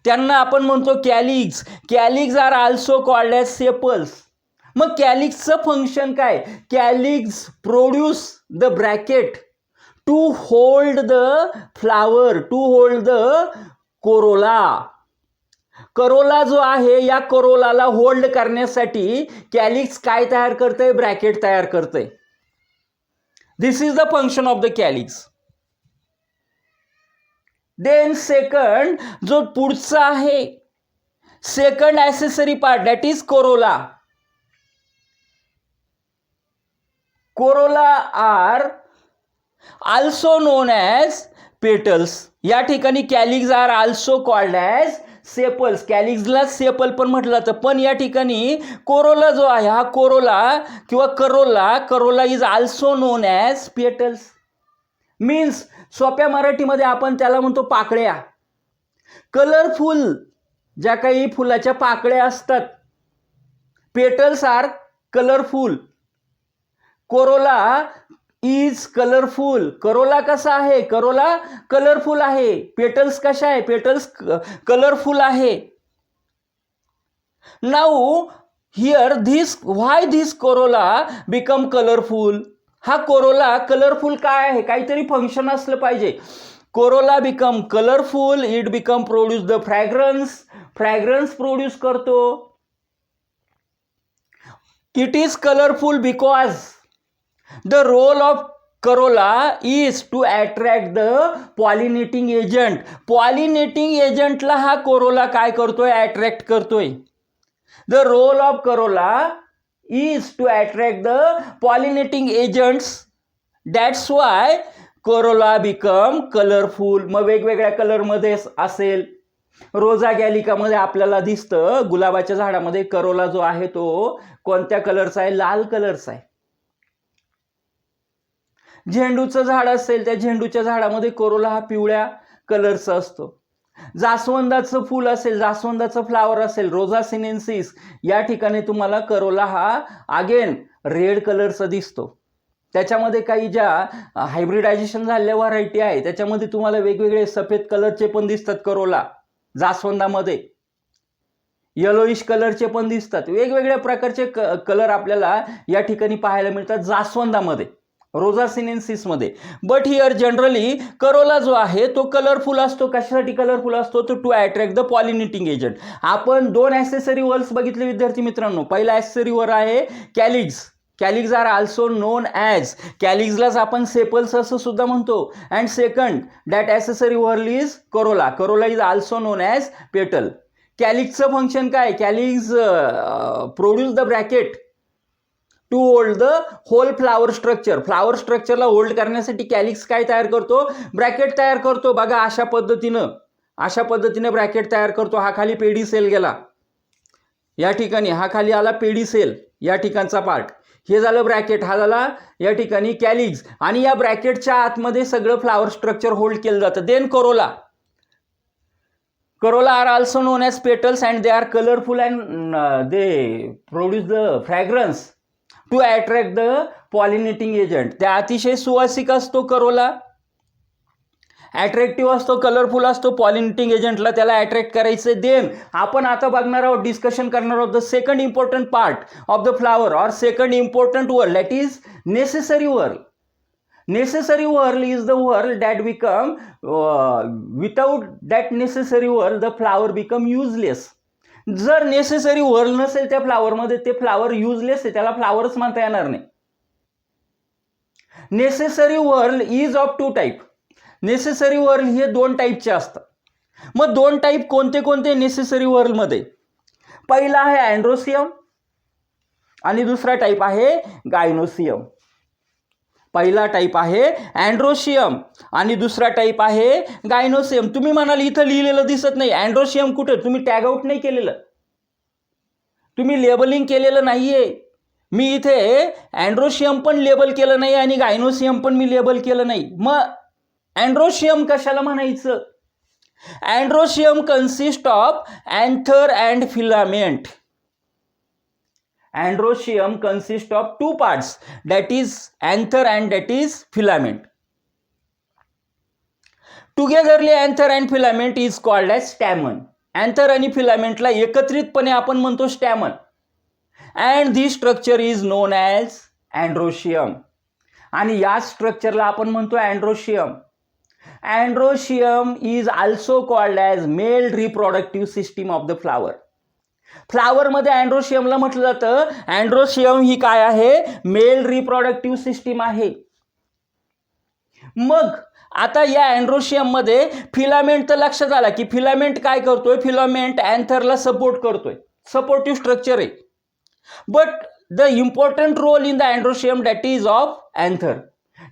त्यांना आपण म्हणतो calyx. Calyx are also called as sepals. मग कॅलिक्सचं फंक्शन काय? Calyx produce the bracket to hold the flower, to hold the corolla. Corolla जो आहे या करोलाला होल्ड करण्यासाठी कॅलिक्स काय तयार करतंय? ब्रॅकेट तयार करतंय. This is the function of the calyx. Then second जो पुढचा आहे, second accessory part, that is corolla. Corolla are also known as petals. या ठिकाणी calyx are also called as sepals. कॅलिक्सला सेपल पण म्हटलं जातं, पण या ठिकाणी कोरोला जो आहे हा कोरोला किंवा Corolla is also known as petals. Means सोप्या मराठीमध्ये आपण त्याला म्हणतो पाकळ्या. कलरफुल ज्या काही फुलाच्या पाकळ्या असतात, petals are colourful. Corolla is colourful. Corolla कसा आहे? करोला कलरफुल आहे. पेटल्स कशा आहे? पेटल्स कलरफुल आहे. Now here this, why this corolla become colourful? हा कोरोला कलरफुल काय आहे? काहीतरी फंक्शन असलं पाहिजे. Corolla become colourful, it become produce the fragrance. Fragrance produce करतो. It is colourful because the role of corolla is to attract the pollinating agent. Pollinating agentला हा Corolla काय करतोय? अट्रॅक्ट करतोय. The role of corolla is to attract the pollinating agents. That's why corolla become colorful. मग वेगवेगळ्या कलरमध्ये असेल. रोजा गॅलिकामध्ये आपल्याला दिसतं, गुलाबाच्या झाडामध्ये करोला जो आहे तो कोणत्या कलरचा आहे? लाल कलरचा आहे. झेंडूचं झाड असेल, त्या झेंडूच्या झाडामध्ये कोरोला हा पिवळ्या कलरचा असतो. जास्वंदाचं फूल असेल, जास्वंदाचं फ्लावर असेल, रोजा सिनेन्सिस, या ठिकाणी तुम्हाला करोला हा अगेन रेड कलरचा दिसतो. त्याच्यामध्ये काही ज्या हायब्रिडायझेशन झालेल्या व्हरायटी आहे त्याच्यामध्ये तुम्हाला वेगवेगळे सफेद कलरचे पण दिसतात. करोला जास्वंदामध्ये येलोइश कलरचे पण दिसतात. वेगवेगळ्या प्रकारचे कलर आपल्याला या ठिकाणी पाहायला मिळतात जास्वंदामध्ये, रोजा सिनेन्सिस मध्ये. बट हिअर जनरली करोला जो आहे तो कलरफुल असतो. कशासाठी कलरफुल असतो? तो to attract the pollinating agent. आपण दोन ॲसेसरी वर्ल्स बघितले विद्यार्थी मित्रांनो. पहिला ॲसेसरी वर आहे calyx. Calyx are also known as, कॅलिक्सलाच आपण सेपल्स असं सुद्धा म्हणतो. And second that accessory whorl is corolla. Corolla is also known as petal. कॅलिक्सचं फंक्शन काय? Calyx produce the bracket to hold the whole flower structure. Flower स्ट्रक्चरला hold करण्यासाठी calyx काय तयार करतो? ब्रॅकेट तयार करतो. बघा अशा पद्धतीनं ब्रॅकेट तयार करतो. हा खाली पेडी सेल गेला, या ठिकाणी हा खाली आला पेडी सेल, या ठिकाणचा पार्ट. हे झालं ब्रॅकेट, हा झाला या ठिकाणी कॅलिक्स. आणि या ब्रॅकेटच्या आतमध्ये सगळं फ्लावर स्ट्रक्चर होल्ड केलं जातं. Then corolla. Corolla are also known as petals and they are colorful and they produce the fragrance to attract the pollinating agent. त्या अतिशय सुवासिक असतो करोला, अट्रॅक्टिव्ह असतो, कलरफुल असतो. पॉलिनेटिंग एजंटला त्याला अट्रॅक्ट करायचं. देन आपण आता बघणार आहोत, डिस्कशन करणार आहोत the second important part of the flower और second important whorl, that is necessary whorl. Necessary whorl is the whorl that become without that necessary whorl the flower become useless. जर necessary whorl नसेल त्या फ्लावरमध्ये ते flower useless आहे, त्याला फ्लावरच म्हणता येणार नाही. Necessary whorl is of two type. Necessary whorl हे 2 टाईपचे असतात. मग 2 टाईप कोणते कोणते नेसेसरी वर्लमध्ये? पहिला आहे अँड्रोसियम आणि दुसरा टाईप आहे गायनोसियम. पहिला टाईप आहे अँड्रोशियम आणि दुसरा टाईप आहे गायनोसियम. तुम्ही म्हणाल इथं लिहिलेलं दिसत नाही, अँड्रोशियम कुठे? तुम्ही टॅग आउट नाही केलेलं, तुम्ही लेबलिंग केलेलं नाहीये. मी इथे अँड्रोशियम पण लेबल केलं नाही आणि गायनोसियम पण मी लेबल केलं नाही. मग अँड्रोशियम कशाला म्हणायचं? Androecium consist of anther and filament. Androecium consists of 2 parts, that is anther and that is filament. Togetherly anther and filament is called as stamen. Anther आणि filamentला एकत्रितपणे आपण म्हणतो stamen. And this structure is known as androecium. आणि या स्ट्रक्चरला आपण म्हणतो androecium. Androecium is also called as male reproductive system of the flower. फ्लावरमध्ये अँड्रोशियमला म्हटलं जातं अँड्रोशियम ही काय आहे? मेल रिप्रोडक्टिव्ह सिस्टीम आहे. मग आता या अँड्रोशियम मध्ये फिलामेंट तर लक्षात आला की फिलामेंट काय करतोय? फिलामेंट अँथरला सपोर्ट करतोय, सपोर्टिव्ह स्ट्रक्चर आहे. But the important role in the androecium that is of anther.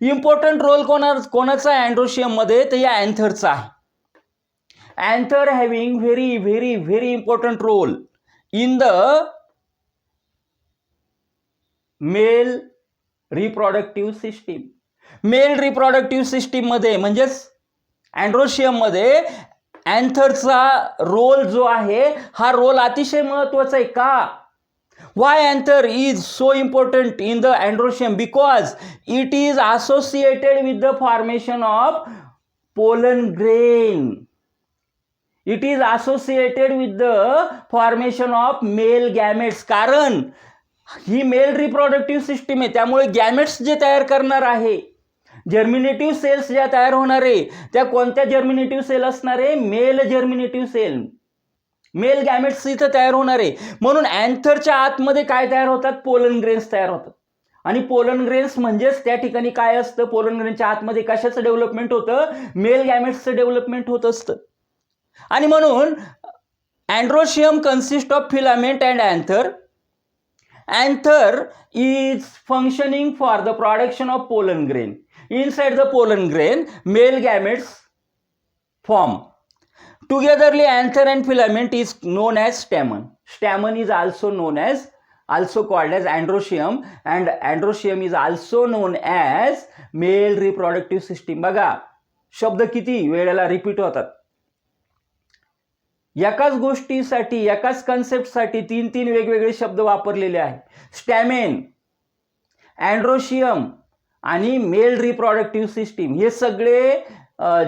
Important role कोणाचा आहे अँड्रोशियम मध्ये? तर या अँथरचा आहे. Anther having very very very important role in the male reproductive system. Male reproductive system मध्ये म्हणजेच अँड्रोशियम मध्ये अँथरचा रोल जो आहे हा रोल अतिशय महत्त्वाचा आहे. का? Why anther is so important in the androecium? Because it is associated with the formation of pollen grain. It is associated with the formation of male gametes. कारण ही मेल रिप्रोडक्टिव्ह सिस्टीम आहे, त्यामुळे gametes जे तयार करणार आहे, जर्मिनेटिव्ह cells ज्या तयार होणार आहे त्या कोणत्या जर्मिनेटिव्ह सेल असणार आहे? Male germinative cell. Male gametes इथं तयार होणार आहे. म्हणून अँथरच्या आतमध्ये काय तयार होतात? पोलन ग्रेन्स तयार होतात. आणि पोलन ग्रेन्स म्हणजेच त्या ठिकाणी काय असतं? पोलन ग्रेनच्या आतमध्ये कशाचं डेव्हलपमेंट होतं? मेल गॅमेट्सचं डेव्हलपमेंट होत असतं. आणि म्हणून androecium consist of filament and anther. Anther is functioning for the production of pollen grain. Inside the pollen grain male gametes form. Togetherly anther and filament is known as stamen. Stamen is also called as androecium, and androecium is also known as male reproductive system. बघा शब्द किती वेळेला repeat होतात. एकाच गोष्टीसाठी एकाच कन्सेप्टसाठी 3 वेगवेगळे शब्द वापरलेले आहेत. स्टॅमेन, अँड्रोशियम आणि मेल रिप्रोडक्टिव्ह सिस्टीम हे सगळे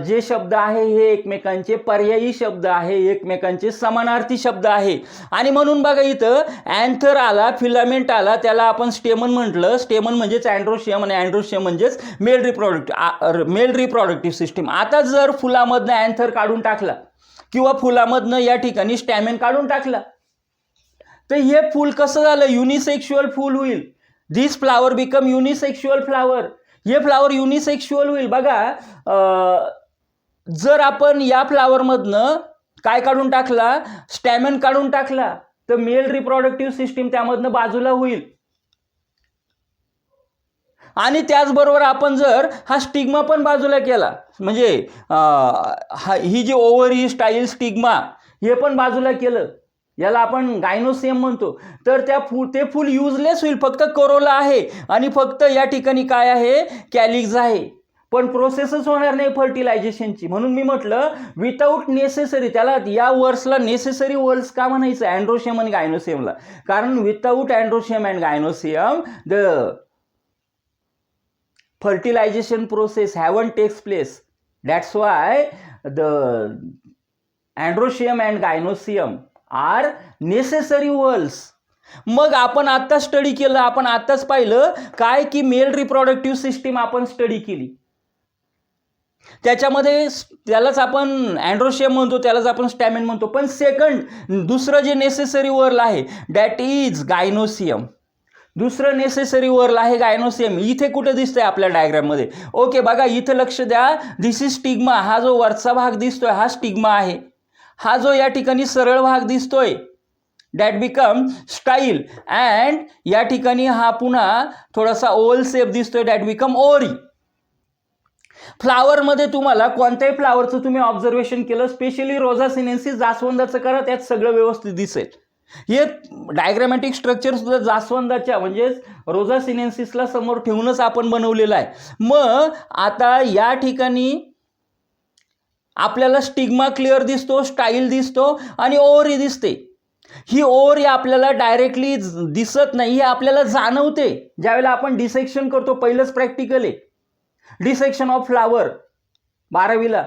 जे शब्द आहे हे एकमेकांचे पर्यायी शब्द आहे, एकमेकांचे समानार्थी शब्द आहे. आणि म्हणून बघा इथं अँथर आला, फिलामेंट आला, त्याला आपण स्टेमन म्हटलं. स्टेमन म्हणजेच अँड्रोशियम आणि अँड्रोशियम म्हणजेच मेल रिप्रोडक्टिव्ह सिस्टीम. आता जर फुलामधनं अँथर काढून टाकला किंवा फुलामधनं या ठिकाणी स्टॅमेन काढून टाकला तर हे फूल कसं झालं? युनिसेक्शुअल फूल होईल. दिस फ्लावर बिकम युनिसेक्शुअल फ्लावर. हे फ्लावर युनिसेक्शुअल होईल. बघा जर आपण या फ्लावरमधनं काय काढून टाकला? स्टॅमेन काढून टाकला तर मेल रिप्रोडक्टिव्ह सिस्टीम त्यामधनं बाजूला होईल. आणि त्याचबरोबर आपण जर हा स्टिग्मा पण बाजूला केला म्हणजे ही जी ओव्हरी स्टाईल स्टिग्मा हे पण बाजूला केलं, याला आपण गायनोसियम म्हणतो, तर ते फूल युजलेस होईल. फक्त करोला आहे आणि फक्त या ठिकाणी काय आहे? कॅलिक्स आहे. पण प्रोसेसच होणार नाही फर्टिलायझेशनची. म्हणून मी म्हटलं विदाऊट नेसेसरी, त्याला या वर्ड्सला नेसेसरी वर्ड्स का म्हणायचं अँड्रोशियम आणि गायनोसियमला? कारण without androecium and gynoecium the fertilization process haven't takes place. That's why the androecium and gynosium are necessary worlds. मग आपण आता स्टडी केलं, आपण आताच पाहिलं काय की मेल रिप्रोडक्टिव्ह सिस्टीम आपण स्टडी केली. त्याच्यामध्ये त्यालाच आपण अँड्रोशियम म्हणतो, त्यालाच आपण स्टॅमेन म्हणतो. पण दुसरं जे नेसेसरी वर्ल आहे दॅट इज गायनोसियम. दुसरं नेसेसरी वर्ल आहे गायनोसियम. इथे कुठे दिसतंय आपल्या डायग्राममध्ये? ओके, बघा इथे लक्ष द्या. दिस इज स्टिग्मा. हा जो वरचा भाग दिसतोय हा स्टिग्मा आहे. हा जो या ठिकाणी सरळ भाग दिसतोय दॅट बिकम स्टाईल, अँड या ठिकाणी हा पुन्हा थोडासा ओव्हल शेप दिसतोय दॅट बिकम ओरी. फ्लावरमध्ये तुम्हाला कोणत्याही फ्लावरचं तुम्ही ऑब्झर्वेशन केलं, स्पेशली रोझा सिनेन्सिस जास्वंदाचं करा, त्यात सगळं व्यवस्थित दिसेल. हे डायग्रामॅटिक स्ट्रक्चर सुद्धा जास्वंदाच्या म्हणजेच रोझा सिनेन्सिसला समोर ठेवूनच आपण बनवलेलं आहे. मग आता या ठिकाणी आपल्याला स्टिग्मा क्लिअर दिसतो, स्टाईल दिसतो आणि ओव्हरी दिसते. ही ओव्हरी आपल्याला डायरेक्टली दिसत नाही, हे आपल्याला जाणवते ज्यावेळेला आपण डिसेक्शन करतो. पहिलंच प्रॅक्टिकल आहे डिसेक्शन ऑफ फ्लावर 12वीला.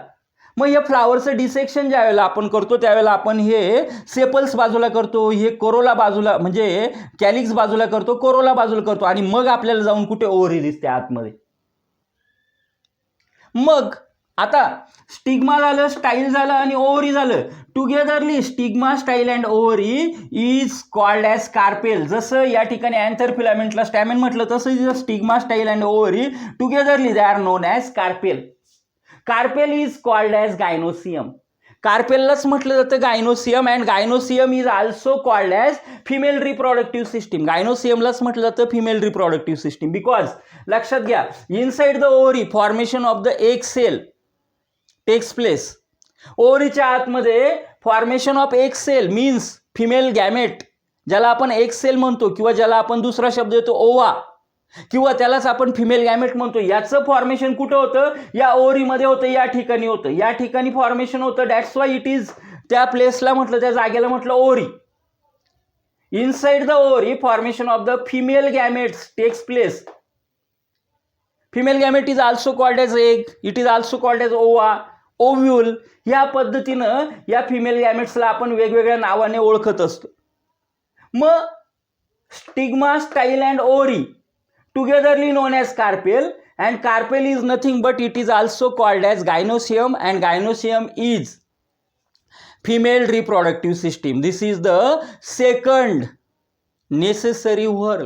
मग या फ्लावरचं डिसेक्शन ज्या वेळेला आपण करतो त्यावेळेला आपण हे सेपल्स बाजूला करतो, हे कोरोला बाजूला म्हणजे कॅलिक्स बाजूला करतो, कोरोला बाजूला करतो, आणि मग आपल्याला जाऊन कुठे ओव्हरी दिसते आतमध्ये. मग आता स्टिग्मा झालं, स्टाईल झालं आणि ओव्हरी झालं. Togetherly stigma, style and ovary is called as carpel. जसं या ठिकाणी अँथर फिलामेंटला स्टॅमेन म्हटलं तसं stigma, style and ovary togetherly they are known as carpel. Carpel is called as gynoecium. कार्पेललाच म्हटलं जातं gynoecium, and gynoecium is also called as female reproductive system. गायनोसियमलाच म्हटलं जातं फिमेल रिप्रोडक्टिव्ह सिस्टीम बिकॉज लक्षात घ्या inside the ovary formation of the egg cell takes place. ओव्हरीच्या आतमध्ये formation of egg cell means female gamete, ज्याला आपण egg sale म्हणतो किंवा ज्याला आपण दुसरा शब्द येतो ओवा, किंवा त्यालाच आपण फिमेल गॅमेट म्हणतो. याचं फॉर्मेशन कुठं होतं? या ओव्हरीमध्ये होतं, या ठिकाणी होतं, या ठिकाणी फॉर्मेशन होतं. दॅट्स वाय इट इज त्या प्लेसला म्हटलं, त्या जागेला म्हटलं ovary. Inside the ovary formation of the female gametes takes place. Female gamete is also called as egg, it is also called as ova, ovule. या पद्धतीनं या फिमेल गॅमेट्सला आपण वेगवेगळ्या नावाने ओळखत असतो. मग stigma, style and ovary togetherly known as carpel, and carpel is nothing but it is also called as gynosium, and gynosium is female reproductive system. This is the second necessary word.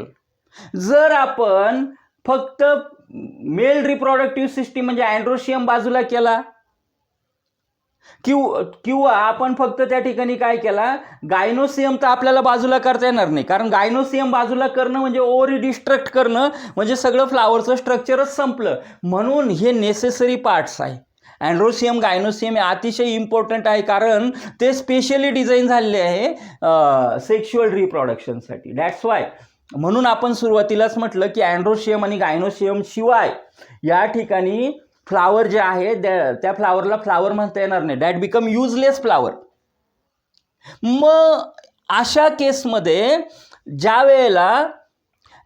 जर आपण फक्त mail reproductive system म्हणजे androecium बाजूला केला किंवा आपण फक्त त्या ठिकाणी काय केला गायनोसियम, तर आपल्याला बाजूला करता येणार नाही. कारण गायनोसियम बाजूला करणं म्हणजे ओव्हरी डिस्ट्रक्ट करणं म्हणजे सगळं फ्लावरचं स्ट्रक्चरच संपलं. म्हणून हे नेसेसरी पार्ट्स आहे. अँड्रोशियम, गायनोसियम हे अतिशय इम्पॉर्टंट आहे कारण ते स्पेशली डिझाईन झालेले आहे सेक्शुअल रिप्रोडक्शनसाठी. दॅट्स वाय म्हणून आपण सुरुवातीलाच म्हटलं की अँड्रोशियम आणि गायनोसियम शिवाय या ठिकाणी फ्लावर जे आहे त्या फ्लावरला फ्लावर म्हणता येणार नाही. That become useless flower. मग अशा केसमध्ये ज्या वेळेला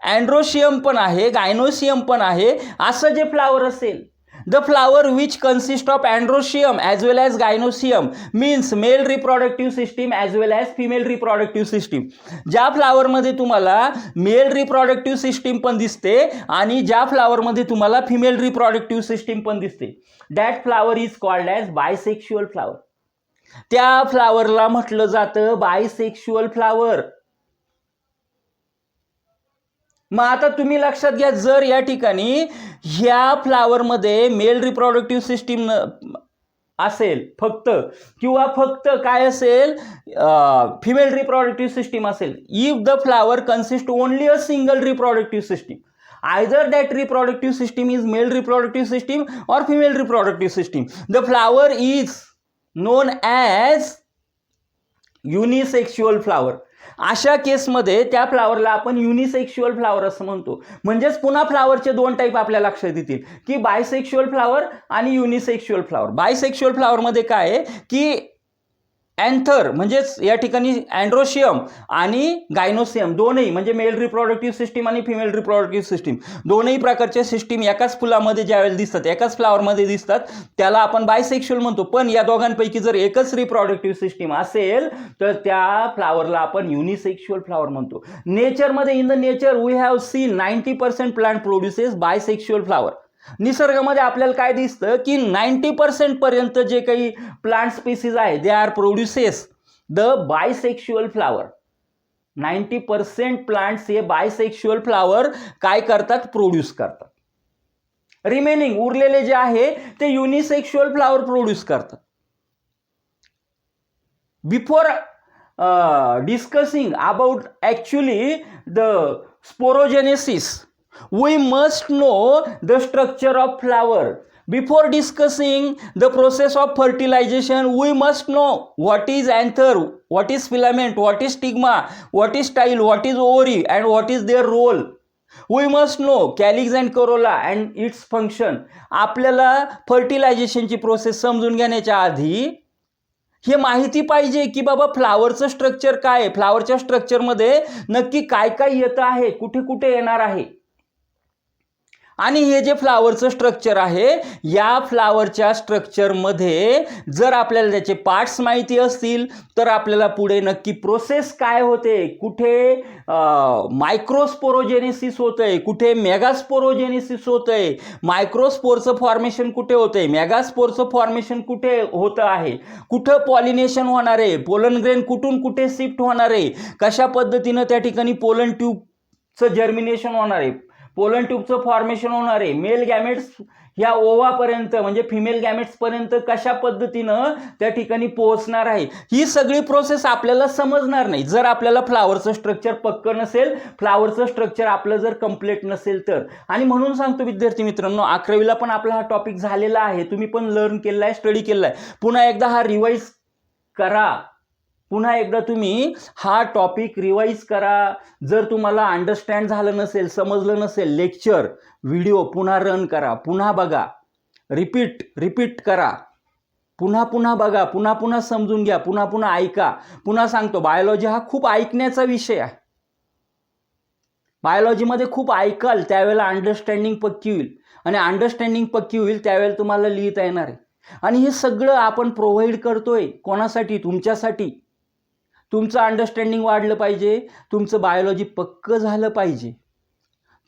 अँड्रोशियम पण आहे, गायनोसियम पण आहे, असं जे फ्लावर असेल, the flower which consist of androecium as well as gynoecium means male reproductive system as well as female reproductive system. ज्या फ्लावरमध्ये तुम्हाला मेल रिप्रोडक्टिव्ह सिस्टीम पण दिसते आणि ज्या फ्लावरमध्ये तुम्हाला फिमेल रिप्रोडक्टिव्ह सिस्टीम पण दिसते, that flower is called as bisexual flower. त्या फ्लावरला म्हटलं जातं बायसेक्शुअल फ्लावर. मग आता तुम्ही लक्षात घ्या, जर या ठिकाणी ह्या फ्लावरमध्ये मेल रिप्रोडक्टिव्ह सिस्टीम असेल फक्त किंवा फक्त काय असेल फिमेल रिप्रोडक्टिव्ह सिस्टीम असेल, if the flower consist only a single reproductive system, either that reproductive system is male reproductive system or female reproductive system, the flower is known as unisexual flower. अशा केसमध्ये त्या फ्लावरला आपण unisexual flower असं म्हणतो. म्हणजेच पुन्हा फ्लावरचे दोन टाईप आपल्या लक्षात येतील की बायसेक्शुअल फ्लावर आणि युनिसेक्शुअल फ्लावर. बायसेक्शुअल फ्लावरमध्ये काय आहे की अँथर म्हणजेच या ठिकाणी अँड्रोशियम आणि गायनोसियम दोनही म्हणजे मेल रिप्रोडक्टिव्ह सिस्टीम आणि फिमेल रिप्रोडक्टिव्ह सिस्टीम दोनही प्रकारच्या सिस्टीम एकाच फुलामध्ये ज्यावेळेला दिसतात, एकाच फ्लावरमध्ये दिसतात, त्याला आपण बायसेक्शुअल म्हणतो. पण या दोघांपैकी जर एकच रिप्रोडक्टिव्ह सिस्टीम असेल तर त्या फ्लावरला आपण युनिसेक्शुअल फ्लावर म्हणतो. नेचरमध्ये in the nature we have seen 90% plant produces bisexual flower. निसर्गामध्ये आपल्याला काय दिसतं की 90% पर्यंत जे काही प्लांट स्पीसीज आहे they are produces the bisexual flower. 90% plants हे बायसेक्शुअल फ्लावर काय करतात, प्रोड्यूस करतात. रिमेनिंग उरलेले जे आहे ते युनिसेक्शुअल फ्लावर प्रोड्यूस करतात. Before discussing about actually the sporogenesis, we must know the structure of flower. Before discussing the process of fertilization, we must know what is anther, what is filament, what is stigma, what is style, what is ovary, and what is their role. We must know calyx and corolla and its function. आपल्याला फर्टिलायझेशनची process समजून घेण्याच्या आधी हे माहिती पाहिजे की बाबा फ्लावरचं structure काय आहे, फ्लावरच्या स्ट्रक्चरमध्ये नक्की काय काय येतं आहे, कुठे कुठे येणार आहे. आणि हे जे फ्लावरचं स्ट्रक्चर आहे या फ्लावरच्या स्ट्रक्चरमध्ये जर आपल्याला त्याचे पार्ट्स माहिती असतील तर आपल्याला पुढे नक्की प्रोसेस काय होते, कुठे मायक्रोस्पोरोजेनेसिस होतंय, कुठे मेगास्पोरोजेनेसिस होतंय, मायक्रोस्पोरचं फॉर्मेशन कुठे होतंय, मेगास्पोरचं फॉर्मेशन कुठे होतं आहे, कुठं पॉलिनेशन होणार आहे, पोलन ग्रेन कुठून कुठे शिफ्ट होणार आहे, कशा पद्धतीनं त्या ठिकाणी पोलन ट्यूबचं जर्मिनेशन होणार आहे, पोलन ट्यूबचं फॉर्मेशन होणार आहे, मेल गॅमेट्स ह्या ओवापर्यंत म्हणजे फिमेल गॅमेट्सपर्यंत कशा पद्धतीनं त्या ठिकाणी पोहोचणार आहे, ही सगळी प्रोसेस आपल्याला समजणार नाही जर आपल्याला फ्लावरचं स्ट्रक्चर पक्कं नसेल, फ्लावरचं स्ट्रक्चर आपलं जर कंप्लीट नसेल तर. आणि म्हणून सांगतो विद्यार्थी मित्रांनो, 11वीला पण आपला हा टॉपिक झालेला आहे, तुम्ही पण लर्न केला आहे, स्टडी केला आहे. पुन्हा एकदा हा रिवाईज करा, पुन्हा एकदा तुम्ही हा टॉपिक रिवाईज करा. जर तुम्हाला अंडरस्टँड झालं नसेल, समजलं नसेल, लेक्चर व्हिडिओ पुन्हा रन करा, पुन्हा बघा, रिपीट करा, पुन्हा पुन्हा बघा, पुन्हा पुन्हा समजून घ्या, पुन्हा पुन्हा ऐका. पुन्हा सांगतो, बायोलॉजी हा खूप ऐकण्याचा विषय आहे. बायोलॉजीमध्ये खूप ऐकाल त्यावेळेला अंडरस्टँडिंग पक्की होईल, आणि अंडरस्टँडिंग पक्की होईल त्यावेळेला तुम्हाला लिहिता येणार आहे. आणि हे सगळं आपण प्रोव्हाइड करतोय कोणासाठी, तुमच्यासाठी. तुमचं अंडरस्टँडिंग वाढलं पाहिजे, तुमचं बायोलॉजी पक्कं झालं पाहिजे,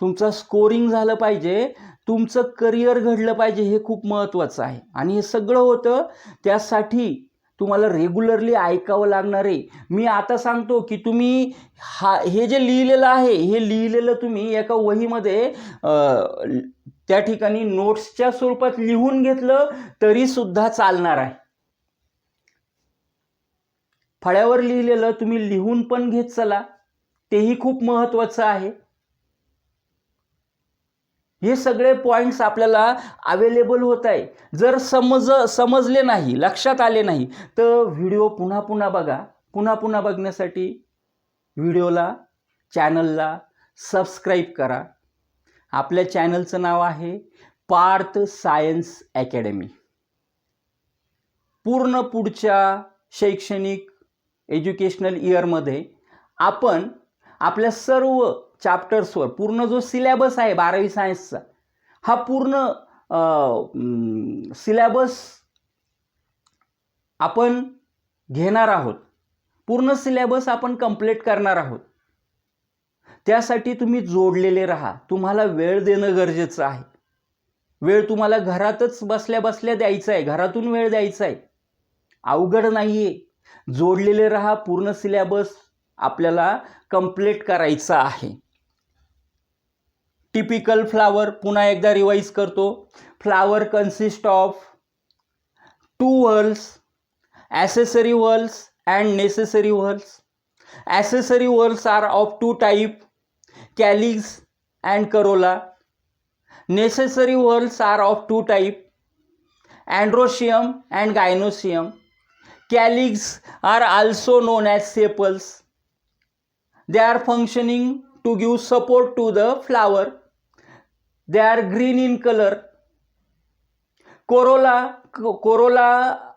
तुमचं स्कोरिंग झालं पाहिजे, तुमचं करिअर घडलं पाहिजे, हे खूप महत्त्वाचं आहे. आणि हे सगळं होतं त्यासाठी तुम्हाला रेग्युलरली ऐकावं लागणार आहे. मी आता सांगतो की तुम्ही हे जे लिहिलेलं आहे हे लिहिलेलं तुम्ही एका वहीमध्ये त्या ठिकाणी नोट्सच्या स्वरूपात लिहून घेतलं तरीसुद्धा चालणार आहे. फळ्यावर लिहिलेलं तुम्ही लिहून पण घेत चला, तेही खूप महत्त्वाचं आहे. हे सगळे पॉईंट्स आपल्याला अवेलेबल होत आहे. जर समजले नाही, लक्षात आले नाही तर व्हिडिओ पुन्हा पुन्हा बघा. पुन्हा पुन्हा बघण्यासाठी व्हिडिओला, चॅनलला सबस्क्राईब करा. आपल्या चॅनलचं नाव आहे पार्थ सायन्स अकॅडमी. पूर्ण पुढच्या शैक्षणिक एज्युकेशनल इयरमध्ये आपण आपल्या सर्व चॅप्टर्सवर पूर्ण जो सिलेबस आहे 12वी सायन्सचा, हा पूर्ण सिलेबस आपण घेणार आहोत. पूर्ण सिलेबस आपण कंप्लीट करणार आहोत. त्यासाठी तुम्ही जोडलेले राहा. तुम्हाला वेळ देणं गरजेचं आहे. वेळ तुम्हाला घरातच बसल्या बसल्या द्यायचा आहे, घरातून वेळ द्यायचा आहे, अवघड नाही आहे. जोडलेले राहा. पूर्ण सिलेबस आपल्याला कंप्लीट करायचा आहे. टिपिकल फ्लावर पुन्हा एकदा रिवाइज करतो. Flower consist of 2 whorls, accessory whorls and necessary whorls. Accessory whorls are of 2 types, calyx and corolla. Necessary whorls are of 2 types, androecium and gynoecium. Calyx are also known as sepals. They are functioning to give support to the flower. They are green in color. Corolla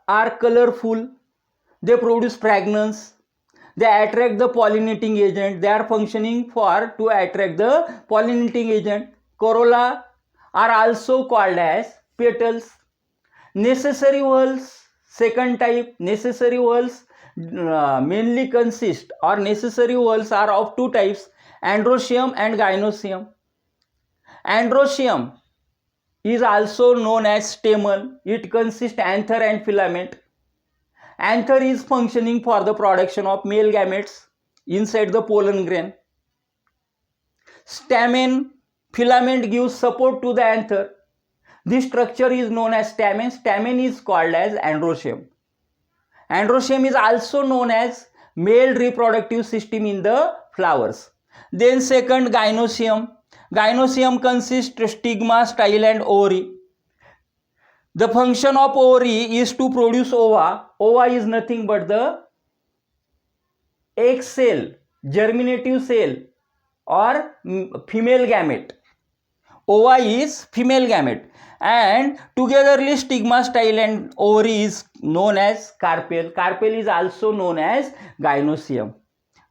are colorful. They produce fragrance. They attract the pollinating agent. They are functioning to attract the pollinating agent. Corolla are also called as petals. Necessary whorls, second type. Necessary whorls mainly consist, or necessary whorls are of 2 types, androecium and gynoecium. Androecium is also known as stamen. It consists anther and filament. Anther is functioning for the production of male gametes inside the pollen grain. Stamen, filament gives support to the anther. This structure is known as stamen. Stamen is called as androecium. Androecium is also known as male reproductive system in the flowers. Then second, gynoecium. Gynoecium consists stigma, style and ovary. The function of ovary is to produce ova. Ova is nothing but the egg cell, germinative cell or female gamete. Ova is female gamete, and togetherly stigma, style and ovary is known as carpel. Carpel is also known as gynoecium.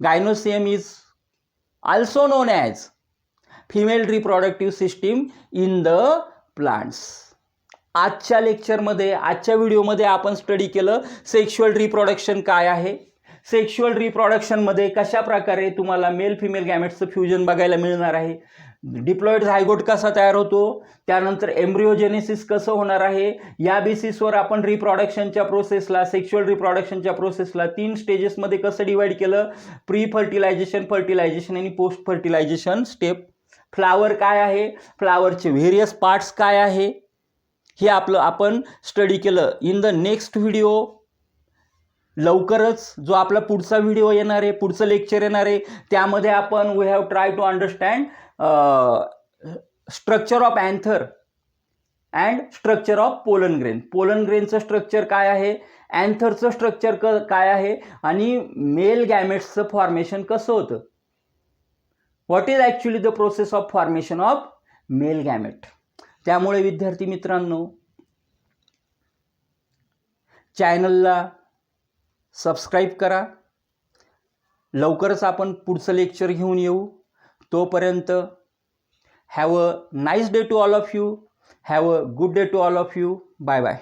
Gynoecium is also known as female reproductive system in the plants. आजच्या लेक्चरमध्ये, आजच्या व्हिडिओमध्ये आपण study केलं sexual reproduction काय आहे. Sexual रिप्रोडक्शनमध्ये कशा प्रकारे तुम्हाला मेल फिमेल गॅमेट्सचं फ्युजन बघायला मिळणार आहे, डिप्लॉइड झायगोट कसा तयार होतो, त्यानंतर एम्ब्रिओजेनेसिस कसं होणार आहे, या बेसिसवर आपण रिप्रोडक्शनच्या प्रोसेसला, सेक्शुअल रिप्रोडक्शनच्या प्रोसेसला 3 स्टेजेसमध्ये कसं डिवाइड केलं, प्री फर्टिलायझेशन, फर्टिलायझेशन आणि पोस्ट फर्टिलायझेशन स्टेप. फ्लावर काय आहे, फ्लावरचे व्हेरियस पार्ट्स काय आहे, हे आपण स्टडी केलं. इन द नेक्स्ट व्हिडिओ लवकरच जो आपला पुढचा व्हिडिओ येणार आहे, पुढचं लेक्चर येणार आहे, त्यामध्ये आपण we have try to understand structure of anther and structure of pollen grain. Pollen ग्रेनचं स्ट्रक्चर काय आहे, अँथरचं स्ट्रक्चर काय आहे आणि मेल गॅमेट्सचं फॉर्मेशन कसं होतं. What is actually the process of formation of male gamete. त्यामुळे विद्यार्थी मित्रांनो, चॅनलला सबस्क्राईब करा. लवकरच आपण पुढचं लेक्चर घेऊन येऊ. तोपर्यंत have a nice day to all of you. Have a good day to all of you. Bye bye.